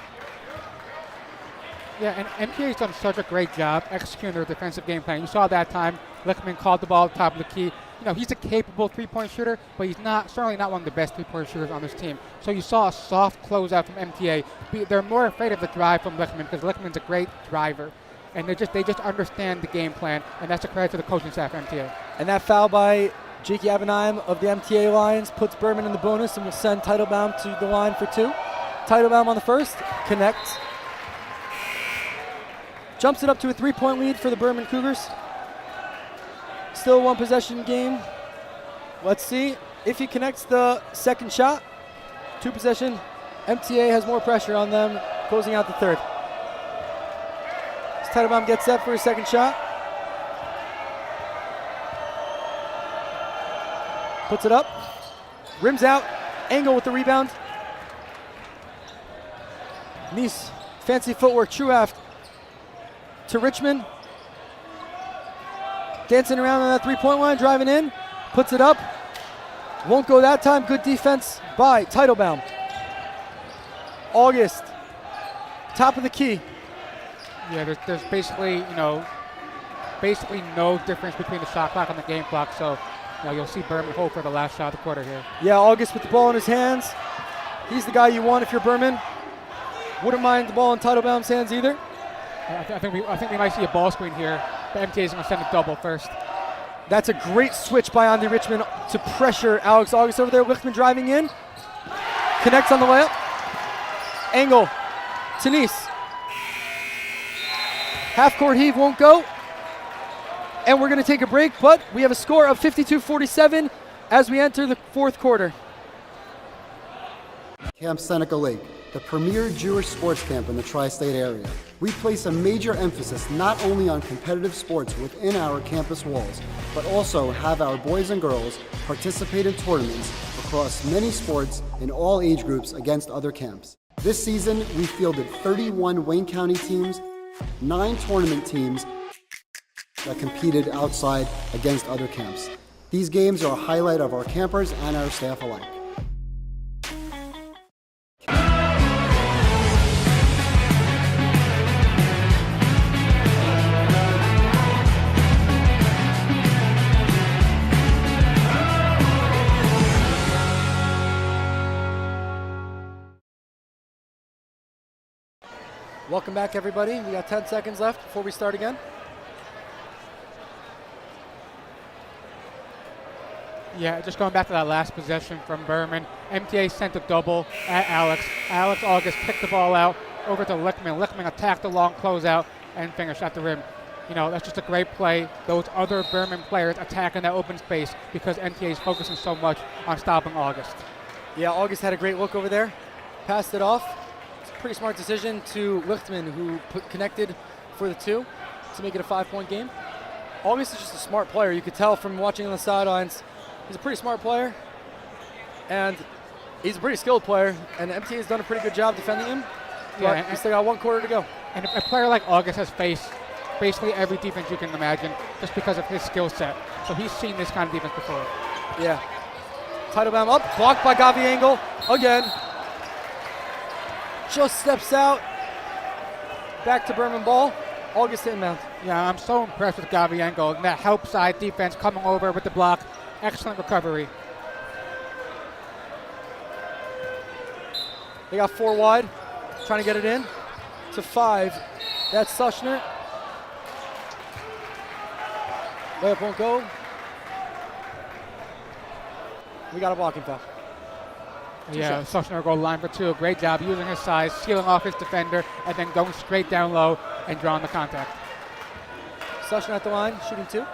Yeah, and MTA's done such a great job executing their defensive game plan. You saw that time, Lichtman called the ball at the top of the key. He's a capable 3-point shooter, but he's certainly not one of the best 3-point shooters on this team. So you saw a soft closeout from MTA. They're more afraid of the drive from Lichtman because Lichtman's a great driver. And they just understand the game plan, and that's a credit to the coaching staff at MTA. And that foul by Jakey Abenheim of the MTA Lions puts Berman in the bonus and will send Teitelbaum to the line for 2. Teitelbaum on the first, connects. Jumps it up to a 3-point lead for the Berman Cougars. Still a 1-possession game. Let's see if he connects the second shot. 2-possession. MTA has more pressure on them, closing out the third. As Teitelbaum gets set for his second shot. Puts it up. Rims out. Engel with the rebound. Nice fancy footwork. True aft to Richmond. Dancing around on that 3-point line, driving in. Puts it up. Won't go that time. Good defense by Teitelbaum. August. Top of the key. Yeah, there's basically, basically no difference between the shot clock and the game clock. So, you'll see Burman hold for the last shot of the quarter here. Yeah, August with the ball in his hands. He's the guy you want if you're Burman. Wouldn't mind the ball in Teitelbaum's hands either. I think we might see a ball screen here. The MTA is going to send a double first. That's a great switch by Andy Richmond to pressure Alex August over there. Lichtman driving in. Connects on the layup. Engel to Nice. Half-court heave won't go. And we're going to take a break, but we have a score of 52-47 as we enter the fourth quarter. Camp Seneca Lake, the premier Jewish sports camp in the tri-state area. We place a major emphasis not only on competitive sports within our campus walls, but also have our boys and girls participate in tournaments across many sports in all age groups against other camps. This season, we fielded 31 Wayne County teams, 9 tournament teams that competed outside against other camps. These games are a highlight of our campers and our staff alike. Welcome back, everybody. We got 10 seconds left before we start again. Yeah, just going back to that last possession from Berman. MTA sent a double at Alex. Alex August picked the ball out over to Lichtman. Lichtman attacked the long closeout and finished at the rim. That's just a great play. Those other Berman players attacking that open space because MTA is focusing so much on stopping August. Yeah, August had a great look over there. Passed it off. It's a pretty smart decision to Lichtman, who connected for the 2 to make it a 5-point game. August is just a smart player. You could tell from watching on the sidelines. He's a pretty smart player, and he's a pretty skilled player, and MTA has done a pretty good job defending him. Yeah, we still got 1 quarter to go. And a player like August has faced basically every defense you can imagine just because of his skill set. So he's seen this kind of defense before. Yeah. Teitelbaum up, blocked by Gavi Engel again. Just steps out. Back to Burman ball. August inbound. Yeah, I'm so impressed with Gavi Engel. That help side defense coming over with the block. Excellent recovery. They got 4 wide, trying to get it in to 5. That's Sushner. Layup won't go. We got a blocking foul. Yeah, Sushner go line for 2. Great job using his size, sealing off his defender, and then going straight down low and drawing the contact. Sushner at the line, shooting 2.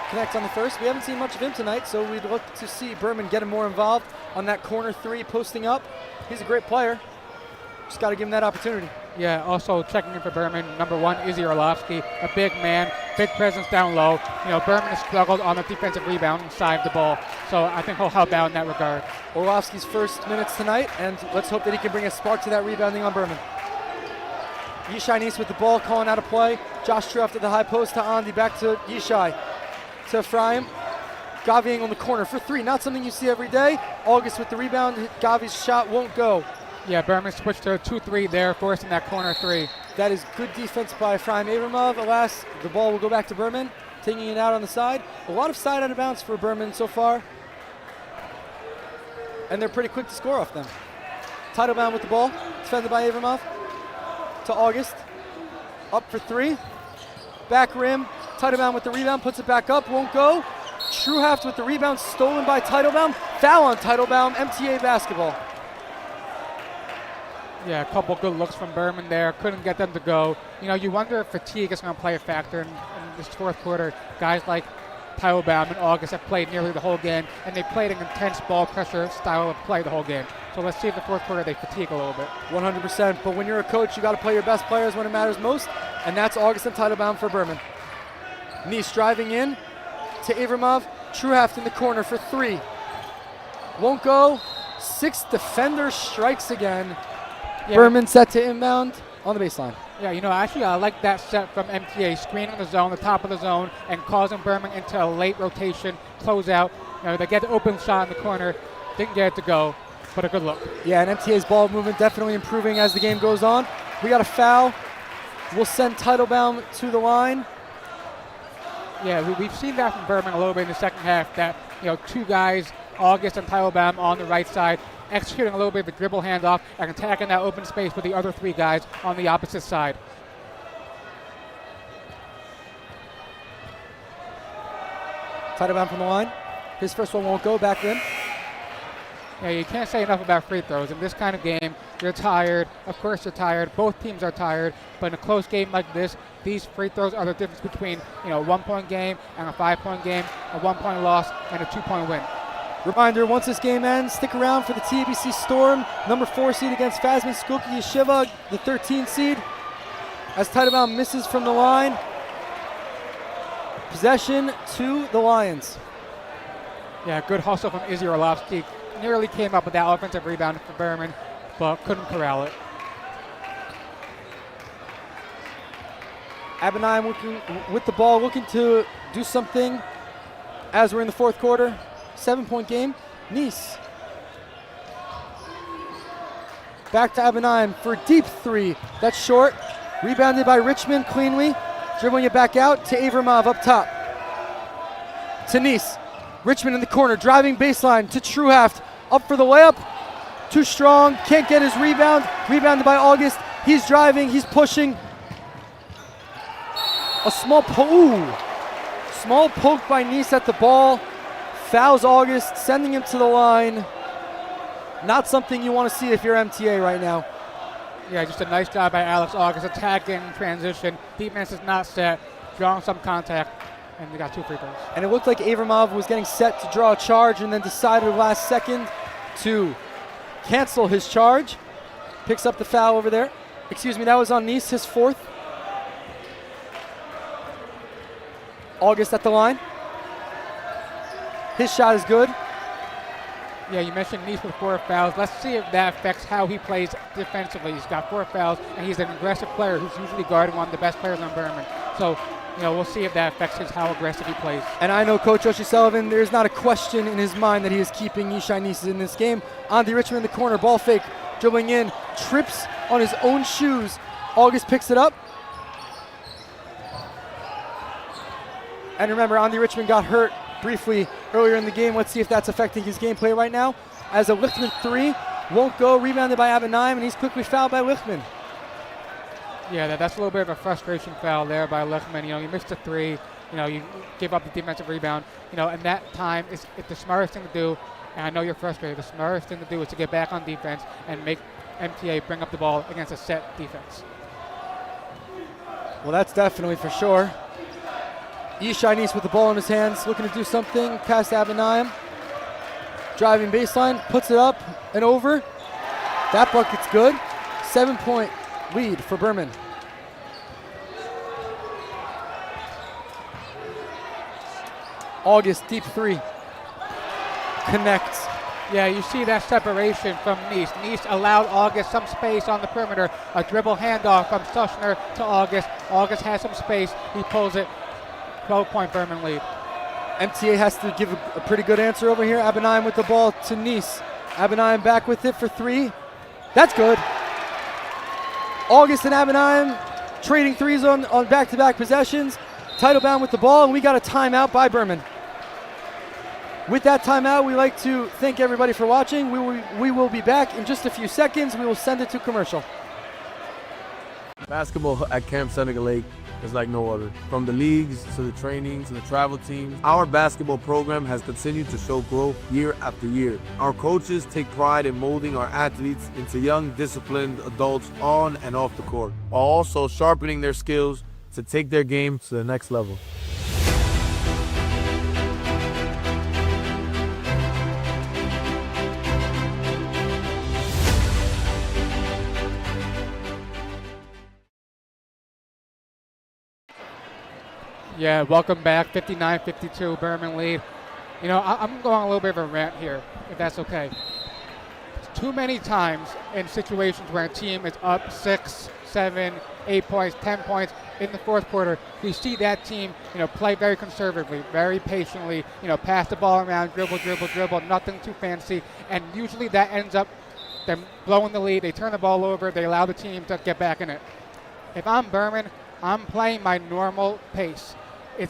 Connects on the first. We haven't seen much of him tonight, so we'd look to see Burman get him more involved on that corner 3 posting up. He's a great player. Just got to give him that opportunity. Yeah, also checking in for Burman, number 1, Izzy Orlovsky, a big man, big presence down low. Burman has struggled on the defensive rebound side of the ball, so I think he'll help out in that regard. Orlovsky's first minutes tonight, and let's hope that he can bring a spark to that rebounding on Burman. Yishai Nice with the ball, calling out a play. Josh True after the high post to Andy, back to Yishai. To Ephraim. Gavi on the corner for 3. Not something you see every day. August with the rebound. Gavi's shot won't go. Yeah, Berman switched to a 2-3 there, forcing that corner 3. That is good defense by Ephraim Abramov. Alas, the ball will go back to Berman, taking it out on the side. A lot of side out of bounds for Berman so far. And they're pretty quick to score off them. Teitelbaum with the ball, defended by Abramov. To August. Up for 3. Back rim. Teitelbaum with the rebound, puts it back up, won't go. Truhaft with the rebound, stolen by Teitelbaum. Foul on Teitelbaum, MTA basketball. Yeah, a couple good looks from Berman there. Couldn't get them to go. You know, you wonder if fatigue is going to play a factor in this fourth quarter. Guys like Teitelbaum and August have played nearly the whole game, and they played an intense ball pressure style of play the whole game. So let's see if the fourth quarter they fatigue a little bit. 100%, but when you're a coach, you got to play your best players when it matters most, and that's August and Teitelbaum for Burman. Nice driving in to Avramov. Truhaft in the corner for three. Won't go. Sixth defender strikes again. Yeah. Burman set to inbound on the baseline. Yeah, you know, actually I like that set from MTA, screening the zone, the top of the zone, and causing Burman into a late rotation, closeout. You know, they get the open shot in the corner, didn't get it to go, but a good look. Yeah, and MTA's ball movement definitely improving as the game goes on. We got a foul. We'll send Teitelbaum to the line. Yeah, we've seen that from Berman a little bit in the second half, that, you know, two guys, August and Teitelbaum on the right side, executing a little bit of a dribble handoff and attacking that open space with the other three guys on the opposite side. Teitelbaum from the line. His first one won't go, back in. Yeah, you can't say enough about free throws. In this kind of game, you're tired. Of course you're tired. Both teams are tired. But in a close game like this, these free throws are the difference between, you know, a 1-point game and a 5-point game, a 1-point loss and a 2-point win. Reminder, once this game ends, stick around for the TABC Storm, number 4 seed against Fazman Skokie Yeshiva, the 13 seed. As Teitelbaum misses from the line, possession to the Lions. Yeah, good hustle from Izzy Orlovsky. Nearly came up with that offensive rebound for Berman, but couldn't corral it. Abinayim working with the ball, looking to do something as we're in the fourth quarter. 7-point game. Nice. Back to Abinayim for a deep three. That's short. Rebounded by Richmond cleanly. Dribbling it back out to Avramov up top. To Nice. Richmond in the corner, driving baseline to Truhaft. Up for the layup. Too strong. Can't get his rebound. Rebounded by August. He's driving. He's pushing. A small poke by Nice at the ball. Fouls August, sending him to the line. Not something you want to see if you're MTA right now. Yeah, just a nice job by Alex August, attacking transition. Defense is not set, drawing some contact, and they got 2 free throws. And it looked like Avramov was getting set to draw a charge and then decided last second to cancel his charge. Picks up the foul over there. Excuse me, that was on Nice, his 4th. August at the line. His shot is good. Yeah, you mentioned Nice with 4 fouls. Let's see if that affects how he plays defensively. He's got 4 fouls, and he's an aggressive player who's usually guarding one of the best players on Burman. So, you know, we'll see if that affects how aggressive he plays. And I know Coach Yoshi Sullivan, there's not a question in his mind that he is keeping Yishai Nice in this game. Andy Richmond in the corner, ball fake, dribbling in, trips on his own shoes. August picks it up. And remember, Andy Richmond got hurt briefly earlier in the game. Let's see if that's affecting his gameplay right now. As a Lichtman 3 won't go, rebounded by Abinayim, and he's quickly fouled by Lichtman. Yeah, that's a little bit of a frustration foul there by Lichtman. You know, you missed a 3. You know, you give up the defensive rebound. You know, and that time it's the smartest thing to do. And I know you're frustrated. The smartest thing to do is to get back on defense and make MTA bring up the ball against a set defense. Well, that's definitely for sure. Yishai Nice with the ball in his hands, looking to do something past Abinayim. Driving baseline, puts it up and over. That bucket's good. 7-point lead for Burman. August, deep 3. Connects. Yeah, you see that separation from Nice. Nice allowed August some space on the perimeter. A dribble handoff from Sushner to August. August has some space. He pulls it. 12-point Burman lead. MTA has to give a pretty good answer over here. Abinayim with the ball to Nice. Abinayim back with it for 3. That's good. August and Abinayim trading threes on back-to-back possessions. Teitelbaum with the ball, and we got a timeout by Burman. With that timeout, we'd like to thank everybody for watching. We will be back in just a few seconds. We will send it to commercial. Basketball at Camp Senegal Lake is like no other. From the leagues to the trainings to the travel teams, our basketball program has continued to show growth year after year. Our coaches take pride in molding our athletes into young, disciplined adults on and off the court, while also sharpening their skills to take their game to the next level. Yeah, welcome back. 59-52, Berman lead. You know, I'm going a little bit of a rant here, if that's okay. Too many times in situations where a team is up 6, 7, 8 points, 10 points in the fourth quarter, we see that team, you know, play very conservatively, very patiently, you know, pass the ball around, dribble, nothing too fancy, and usually that ends up them blowing the lead. They turn the ball over, they allow the team to get back in it. If I'm Berman, I'm playing my normal pace.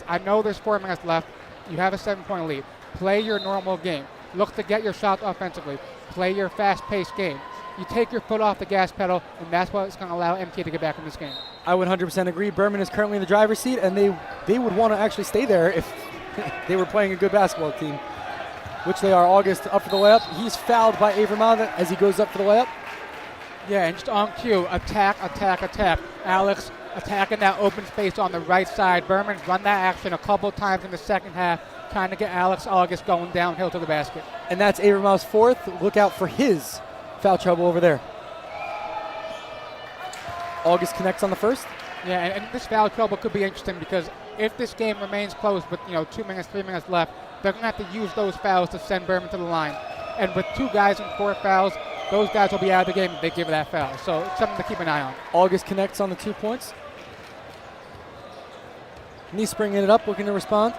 I know there's 4 minutes left. You have a 7-point lead. Play your normal game. Look to get your shots offensively. Play your fast-paced game. You take your foot off the gas pedal, and that's what's going to allow MTA to get back in this game. I would 100% agree. Berman is currently in the driver's seat, and they would want to actually stay there if they were playing a good basketball team, which they are. August up for the layup. He's fouled by Berman as he goes up for the layup. Yeah, and just on cue, attack. Alex attacking that open space on the right side. Berman's run that action a couple times in the second half, trying to get Alex August going downhill to the basket. And that's Berman's fourth. Look out for his foul trouble over there. August connects on the first. Yeah, and this foul trouble could be interesting because if this game remains close with 2 minutes, 3 minutes left, they're going to have to use those fouls to send Berman to the line. And with 2 guys and 4 fouls, those guys will be out of the game if they give that foul. So it's something to keep an eye on. August connects on the 2 points. Nice bringing it up, looking to respond.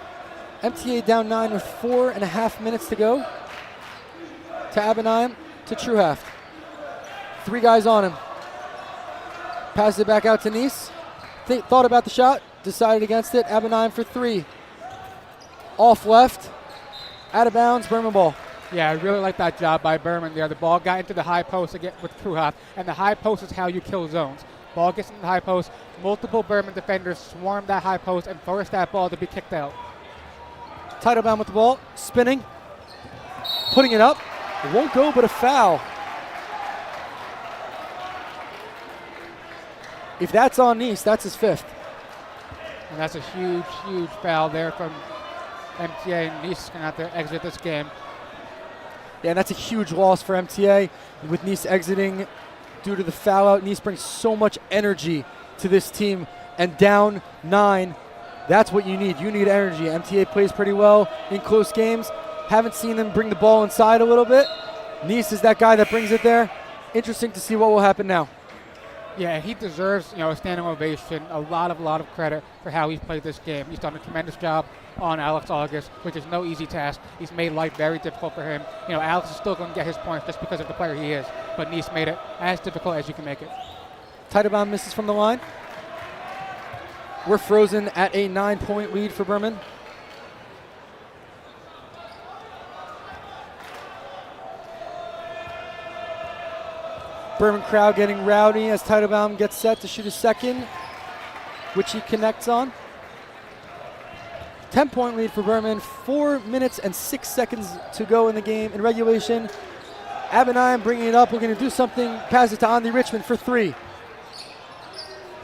MTA down 9 with 4.5 minutes to go. To Abanayim, to Truhaft. 3 guys on him. Passes it back out to Nice. Thought about the shot, decided against it. Abanayim for 3. Off left, out of bounds, Burman ball. Yeah, I really like that job by Burman there. The ball got into the high post again with Truhaft, and the high post is how you kill zones. Ball gets into the high post. Multiple Burman defenders swarm that high post and force that ball to be kicked out. Teitelbaum with the ball, spinning, putting it up. It won't go, but a foul. If that's on Nice, that's his 5th. And that's a huge foul there from MTA. Nice is going to have to exit this game. Yeah, and that's a huge loss for MTA. With Nice exiting due to the foul out, Nice brings so much energy to this team. And down 9, that's what you need. You need energy. MTA plays pretty well in close games. Haven't seen them bring the ball inside a little bit. Nice is that guy that brings it there. Interesting to see what will happen now. Yeah, he deserves, a standing ovation. A lot of credit for how he's played this game. He's done a tremendous job on Alex August, which is no easy task. He's made life very difficult for him. Alex is still going to get his points just because of the player he is, but Nice made it as difficult as you can make it. Teitelbaum misses from the line. We're frozen at a 9-point lead for Burman. Burman crowd getting rowdy as Teitelbaum gets set to shoot a second, which he connects on. 10-point lead for Burman, 4 minutes and 6 seconds to go in the game in regulation. Abanayim bringing it up, looking to do something, pass it to Andy Richmond for 3.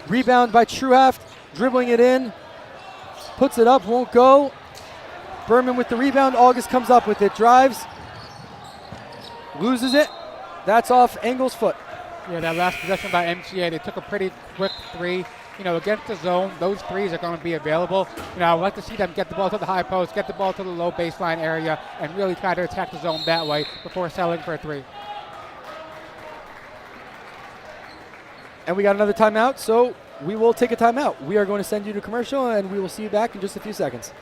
Rebound by Truhaft, dribbling it in, puts it up, won't go. Burman with the rebound, August comes up with it, drives, loses it. That's off Engel's foot. Yeah, that last possession by MTA, they took a pretty quick 3. Against the zone, those 3s are going to be available. I'd like to see them get the ball to the high post, get the ball to the low baseline area, and really try to attack the zone that way before settling for a 3. And we got another timeout, so we will take a timeout. We are going to send you to commercial, and we will see you back in just a few seconds.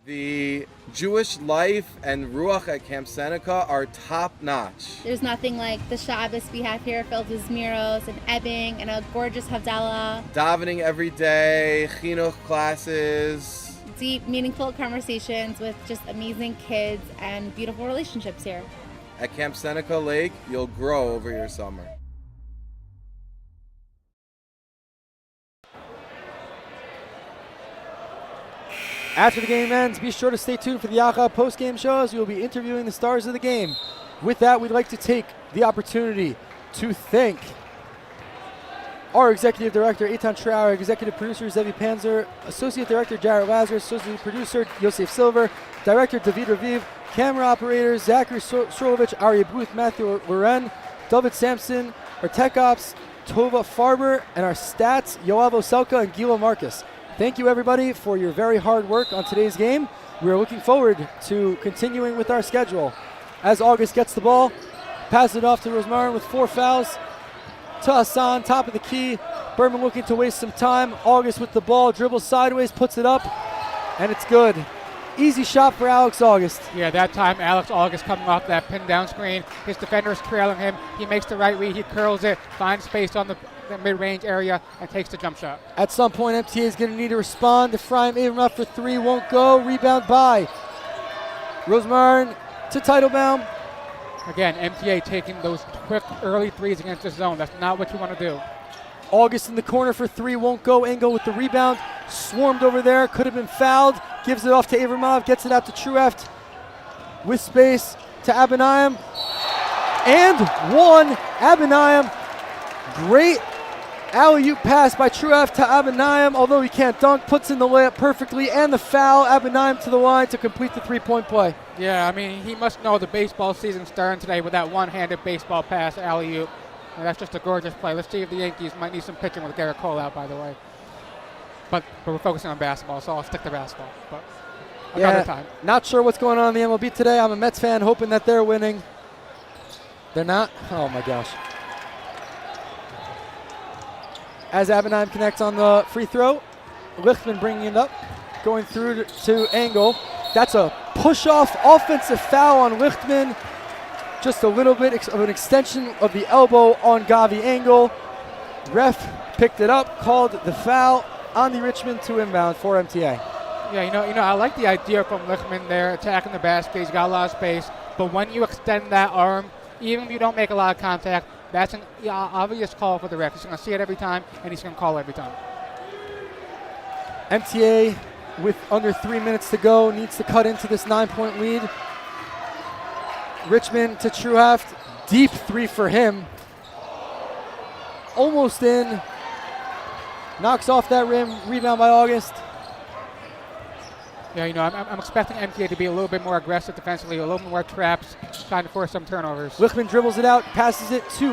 The Jewish life and Ruach at Camp Seneca are top-notch. There's nothing like the Shabbos we have here filled with Zmiros and Ebbing and a gorgeous Havdalah. Davening every day, chinuch classes. Deep, meaningful conversations with just amazing kids and beautiful relationships here. At Camp Seneca Lake, you'll grow over your summer. After the game ends, be sure to stay tuned for the Yacha post-game show as we will be interviewing the stars of the game. With that, we'd like to take the opportunity to thank our Executive Director, Eitan Traurig, Executive Producer, Zevi Pancer, Associate Director, Jared Lazarus, Associate Producer, Yosef Silver, Director, Dovid Raviv, Camera Operators, Zachary Srolovich, Arya Booth, Matthew Loren, Dovid Samson, our Tech Ops, Tova Farber, and our stats, Yoav Oselka and Gila Marcus. Thank you, everybody, for your very hard work on today's game. We are looking forward to continuing with our schedule. As August gets the ball, passes it off to Rosmarin with 4 fouls. To Hassan, top of the key. Berman looking to waste some time. August with the ball, dribbles sideways, puts it up, and it's good. Easy shot for Alex August. Yeah, that time Alex August coming off that pin down screen. His defender is trailing him. He makes the right read. He curls it, finds space on the mid-range area, and takes the jump shot. At some point, MTA is going to need to respond. Ephraim Avram for 3, won't go. Rebound by Rosmarin to Teitelbaum. Again, MTA taking those quick early threes against the zone. That's not what you want to do. August in the corner for 3, won't go. Engel with the rebound. Swarmed over there, could have been fouled. Gives it off to Avramov, gets it out to Trueft. With space to Abinayim. And 1, Abinayim. Great alley-oop pass by Trueft to Abinayim, although he can't dunk, puts in the layup perfectly, and the foul. Abinayim to the line to complete the 3-point play. Yeah, I mean, he must know the baseball season starting today with that one-handed baseball pass alley-oop. And that's just a gorgeous play. Let's see if the Yankees might need some pitching with Garrett Cole out, by the way. But we're focusing on basketball, so I'll stick to basketball. But another time. Not sure what's going on in the MLB today. I'm a Mets fan hoping that they're winning. They're not? Oh, my gosh. As Abinayim connects on the free throw, Lichtman bringing it up, going through to Engel. That's a push-off offensive foul on Lichtman. Just a little bit of an extension of the elbow on Gavi Engel. Ref picked it up, called the foul on the Richmond to inbound for MTA. Yeah, you know, I like the idea from Lichtman there, attacking the basket. He's got a lot of space. But when you extend that arm, even if you don't make a lot of contact, that's an obvious call for the ref. He's going to see it every time, and he's going to call every time. MTA, with under 3 minutes to go, needs to cut into this 9-point lead. Richmond to Trueft, deep 3 for him. Almost in. Knocks off that rim, rebound by August. Yeah, you know, I'm expecting MTA to be a little bit more aggressive defensively, a little bit more traps, trying to force some turnovers. Lichtman dribbles it out, passes it to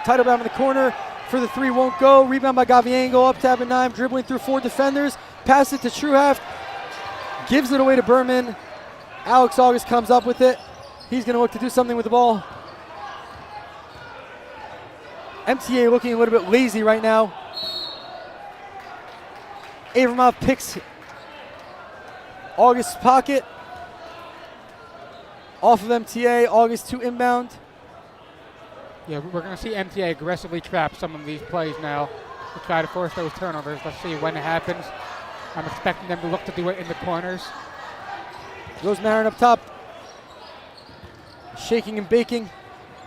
Teitelbaum in the corner for the 3, won't go. Rebound by Gavi Engel, up to Abinayim, dribbling through 4 defenders. Pass it to Trueft, gives it away to Burman. Alex August comes up with it. He's going to look to do something with the ball. MTA looking a little bit lazy right now. Avramov picks August's pocket. Off of MTA, August to inbound. Yeah, we're going to see MTA aggressively trap some of these plays now to try to force those turnovers. Let's see when it happens. I'm expecting them to look to do it in the corners. Rosmarin up top. Shaking and baking.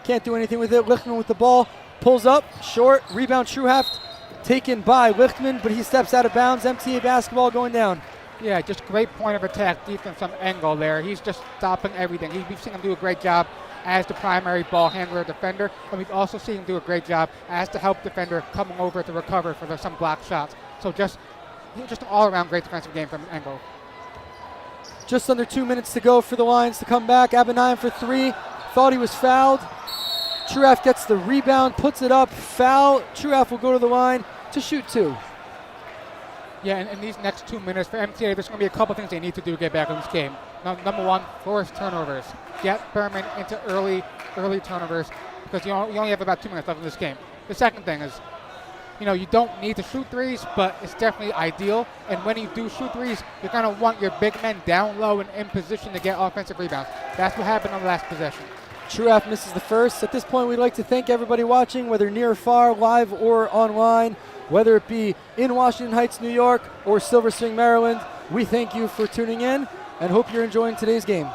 Can't do anything with it. Lichtman with the ball. Pulls up. Short. Rebound Trueft. Taken by Lichtman, but he steps out of bounds. MTA basketball going down. Yeah, just great point of attack defense from Engel there. He's just stopping everything. We've seen him do a great job as the primary ball handler defender, and we've also seen him do a great job as the help defender coming over to recover for some block shots. So just an all-around great defensive game from Engel. Just under 2 minutes to go for the Lions to come back. Abinayim for 3. Thought he was fouled. Trueft gets the rebound, puts it up. Foul. Trueft will go to the line to shoot 2. Yeah, and in these next 2 minutes for MTA, there's going to be a couple things they need to do to get back in this game. Number 1, force turnovers. Get Berman into early turnovers because you only have about 2 minutes left in this game. The second thing is, you know, you don't need to shoot threes, but it's definitely ideal. And when you do shoot threes, you're going to want your big men down low and in position to get offensive rebounds. That's what happened on the last possession. Trueft misses the first. At this point, we'd like to thank everybody watching, whether near or far, live or online, whether it be in Washington Heights, New York, or Silver Spring, Maryland. We thank you for tuning in and hope you're enjoying today's game.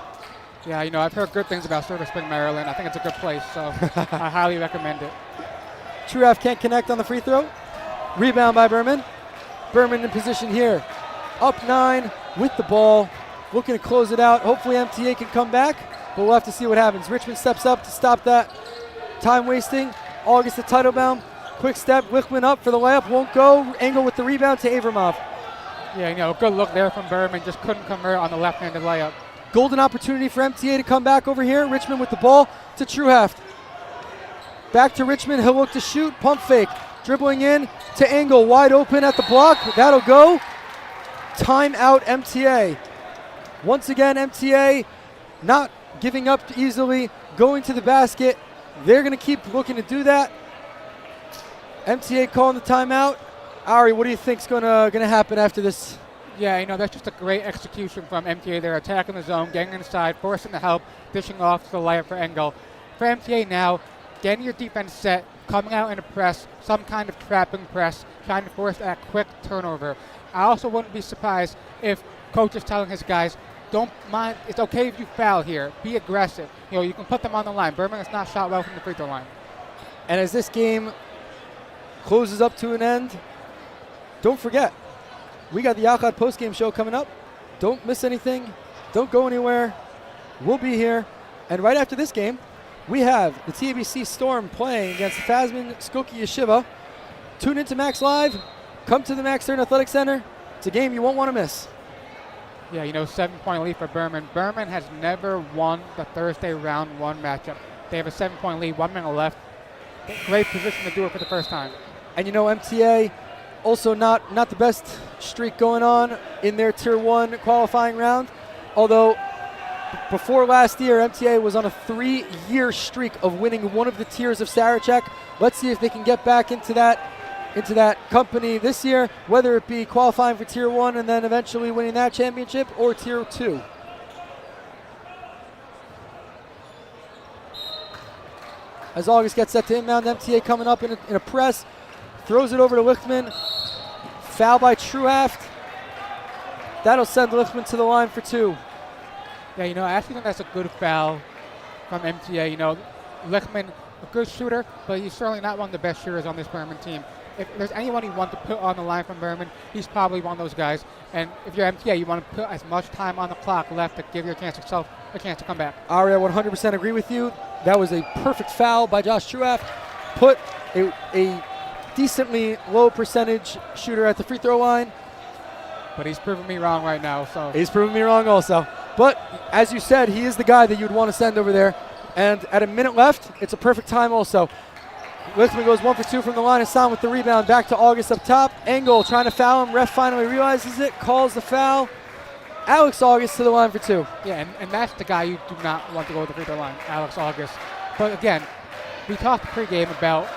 Yeah, you know, I've heard good things about Silver Spring, Maryland. I think it's a good place, so I highly recommend it. Trueft can't connect on the free throw. Rebound by Berman. Berman in position here. up 9 with the ball, looking to close it out. Hopefully MTA can come back, but we'll have to see what happens. Richmond steps up to stop that time wasting. August to Teitelbaum. Quick step, Lichtman up for the layup, won't go. Engel with the rebound to Avramov. Yeah, good look there from Berman, just couldn't convert on the left-handed layup. Golden opportunity for MTA to come back over here. Richmond with the ball to Truhaft. Back to Richmond, he'll look to shoot, pump fake. Dribbling in to Engel, wide open at the block. That'll go. Timeout MTA. Once again, MTA not giving up easily, going to the basket. They're going to keep looking to do that. MTA calling the timeout. Ari, what do you think's going to happen after this? Yeah, that's just a great execution from MTA. They're attacking the zone, getting inside, forcing the help, dishing off to the layup for Engel. For MTA now, getting your defense set, coming out in a press, some kind of trapping press, trying to force that quick turnover. I also wouldn't be surprised if coach is telling his guys, don't mind, it's okay if you foul here, be aggressive. You can put them on the line. Burman has not shot well from the free throw line. And as this game closes up to an end, don't forget, we got the Yachad postgame show coming up. Don't miss anything. Don't go anywhere. We'll be here. And right after this game, we have the TABC Storm playing against the Fazman Skokie Yeshiva. Tune into Max Live. Come to the Max Stern Athletic Center. It's a game you won't want to miss. Yeah, 7-point lead for Berman. Berman has never won the Thursday round 1 matchup. They have a 7-point lead, 1 minute left. Great position to do it for the first time. And MTA also not the best streak going on in their Tier 1 qualifying round. Although before last year, MTA was on a 3-year streak of winning one of the tiers of Sarachek. Let's see if they can get back into that company this year, whether it be qualifying for Tier 1 and then eventually winning that championship, or Tier 2. As August gets set to inbound, MTA coming up in a press, throws it over to Lichtman. Foul by Truhaft. That'll send Lichtman to the line for 2. Yeah, I actually think that's a good foul from MTA. Lichtman, a good shooter, but he's certainly not one of the best shooters on this Berman team. If there's anyone you want to put on the line from Berman, he's probably one of those guys. And if you're MTA, you want to put as much time on the clock left to give yourself a chance to come back. Ari, I 100% agree with you. That was a perfect foul by Josh Truhaft. Put a decently low percentage shooter at the free throw line. But he's proving me wrong right now. So he's proving me wrong also. But as you said, he is the guy that you'd want to send over there. And at a minute left, it's a perfect time also. Lichtman goes 1 for 2 from the line. Hassan with the rebound. Back to August up top. Engel trying to foul him. Ref finally realizes it. Calls the foul. Alex August to the line for 2. Yeah, and that's the guy you do not want to go to the free throw line, Alex August. But again, we talked pregame about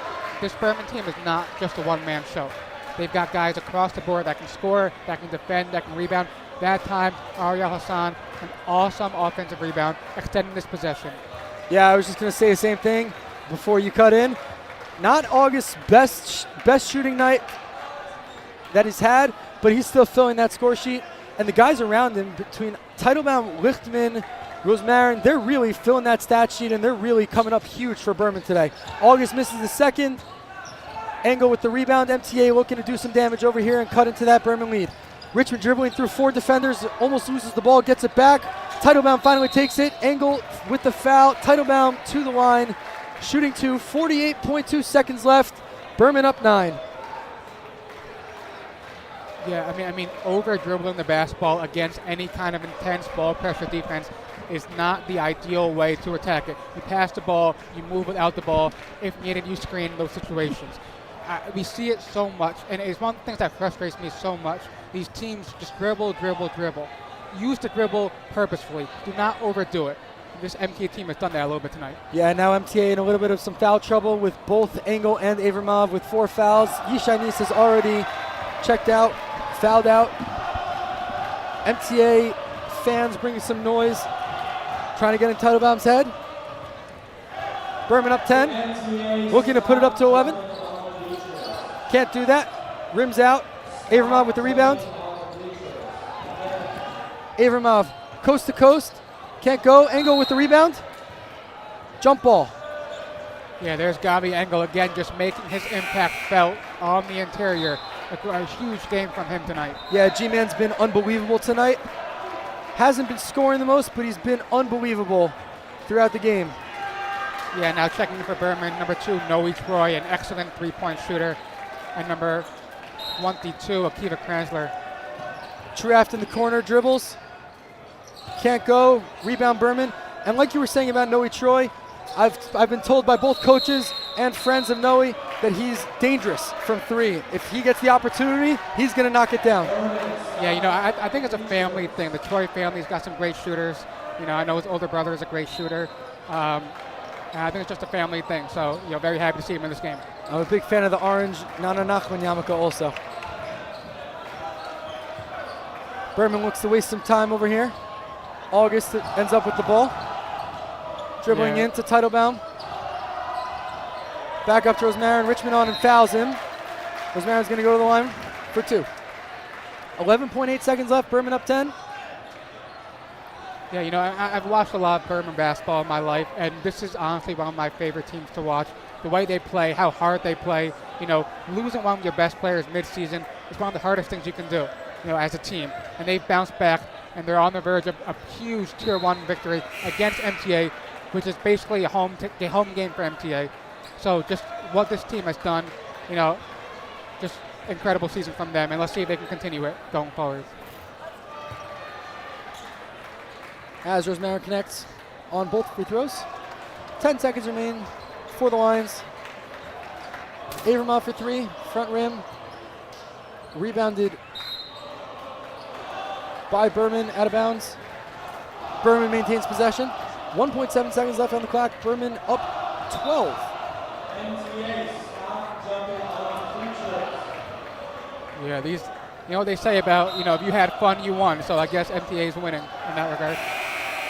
this Berman team is not just a one-man show. They've got guys across the board that can score, that can defend, that can rebound. That time, Ariel Hassan, an awesome offensive rebound, extending this possession. Yeah, I was just going to say the same thing before you cut in. Not August's best shooting night that he's had, but he's still filling that score sheet. And the guys around him, between Teitelbaum, Lichtman, Rosmarin, they're really filling that stat sheet, and they're really coming up huge for Burman today. August misses the second. Engel with the rebound. MTA looking to do some damage over here and cut into that Burman lead. Richmond dribbling through 4 defenders, almost loses the ball, gets it back. Teitelbaum finally takes it. Engel with the foul. Teitelbaum to the line, shooting 2, 48.2 seconds left. Burman up 9. Yeah, I mean, over dribbling the basketball against any kind of intense ball pressure defense is not the ideal way to attack it. You pass the ball, you move without the ball. If needed, you screen those situations. We see it so much, and it's one of the things that frustrates me so much. These teams just dribble. Use the dribble purposefully. Do not overdo it. This MTA team has done that a little bit tonight. Yeah, now MTA in a little bit of some foul trouble with both Engel and Avramov with 4 fouls. Yishainis has already checked out, fouled out. MTA fans bringing some noise, trying to get in Teitelbaum's head. Burman up 10, looking to put it up to 11. Can't do that. Rims out. Avramov with the rebound. Avramov coast to coast. Can't go. Engel with the rebound. Jump ball. Yeah, there's Gavi Engel again, just making his impact felt on the interior. a huge game from him tonight. Yeah, G-Man's been unbelievable tonight. Hasn't been scoring the most, but he's been unbelievable throughout the game. Yeah, now checking in for Berman, number 2, Noe Troy, an excellent three-point shooter. And number 22, Akiva Kranzler. Traft in the corner, dribbles. Can't go, rebound Burman. And like you were saying about Noe Troy, I've been told by both coaches and friends of Noe that he's dangerous from 3. If he gets the opportunity, he's going to knock it down. Yeah, I think it's a family thing. The Troy family's got some great shooters. I know his older brother is a great shooter. And I think it's just a family thing. So, very happy to see him in this game. I'm a big fan of the orange Nana Nachman Yamaka also. Berman looks to waste some time over here. August ends up with the ball. Dribbling into Teitelbaum. Back up to Rosmarin. Richmond on and fouls him. Rosmarin's going to go to the line for 2. 11.8 seconds left. Berman up 10. Yeah, I've watched a lot of Berman basketball in my life, and this is honestly one of my favorite teams to watch. The way they play, how hard they play. Losing one of your best players mid-season is one of the hardest things you can do, as a team. And they've bounced back, and they're on the verge of a huge Tier 1 victory against MTA, which is basically a home game for MTA. So just what this team has done, just incredible season from them, and let's see if they can continue it going forward. As Rosmarin connects on both free throws. 10 seconds remain for the Lions. Avermont for 3, front rim. Rebounded by Burman, out of bounds. Burman maintains possession. 1.7 seconds left on the clock. Burman up 12. Yeah, these, what they say about, if you had fun, you won. So I guess MTA is winning in that regard.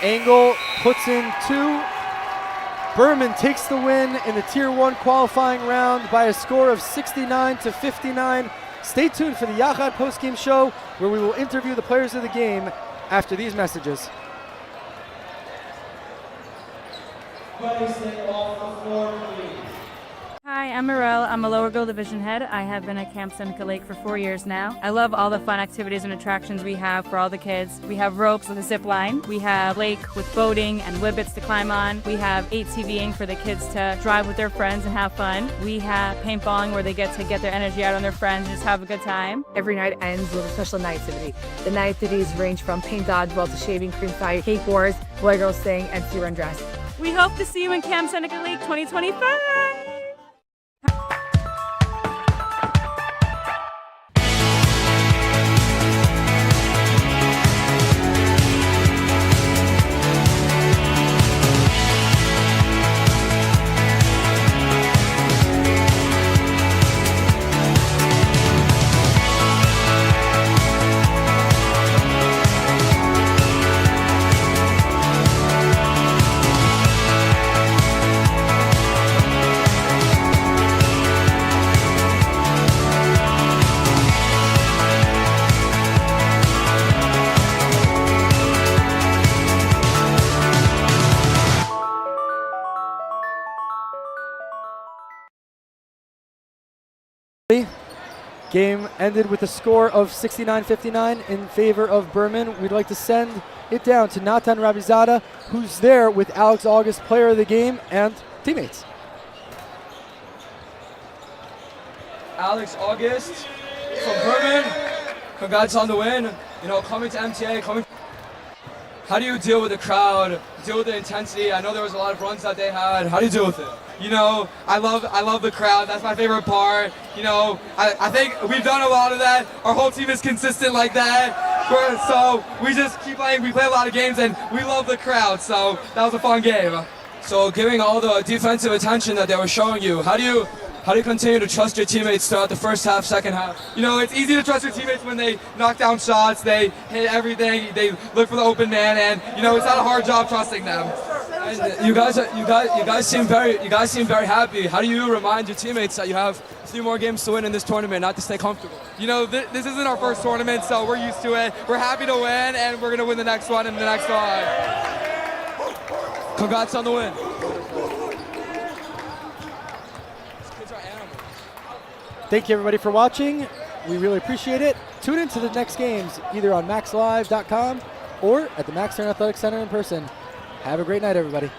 Angle puts in 2. Burman takes the win in the Tier 1 qualifying round by a score of 69-59. Stay tuned for the Yachad postgame show, where we will interview the players of the game after these messages. Hi, I'm Morel. I'm a lower girl division head. I have been at Camp Seneca Lake for 4 years now. I love all the fun activities and attractions we have for all the kids. We have ropes with a zip line. We have lake with boating and whippets to climb on. We have ATVing for the kids to drive with their friends and have fun. We have paintballing where they get to get their energy out on their friends and just have a good time. Every night ends with a special night activity. The night activities range from paint dodgeball to shaving cream fight, cake wars, boy girls sing, and sea run dress. We hope to see you in Camp Seneca Lake 2025. Game ended with a score of 69-59 in favor of Burman. We'd like to send it down to Natan Rabizada, who's there with Alex August, player of the game, and teammates. Alex August from Burman. Congrats on the win. Coming to MTA, How do you deal with the crowd, deal with the intensity? I know there was a lot of runs that they had. How do you deal with it? I love the crowd. That's my favorite part. I think we've done a lot of that. Our whole team is consistent like that. So we just keep playing. We play a lot of games and we love the crowd. So that was a fun game. So giving all the defensive attention that they were showing you, how do you continue to trust your teammates throughout the first half, second half? It's easy to trust your teammates when they knock down shots, they hit everything, they look for the open man, and it's not a hard job trusting them. And you guys seem very happy. How do you remind your teammates that you have 3 more games to win in this tournament, not to stay comfortable? This isn't our first tournament, so we're used to it. We're happy to win, and we're gonna win the next one and the next one. Congrats on the win. Thank you everybody for watching. We really appreciate it. Tune in to the next games either on maxlive.com or at the Max Stern Athletic Center in person. Have a great night, everybody.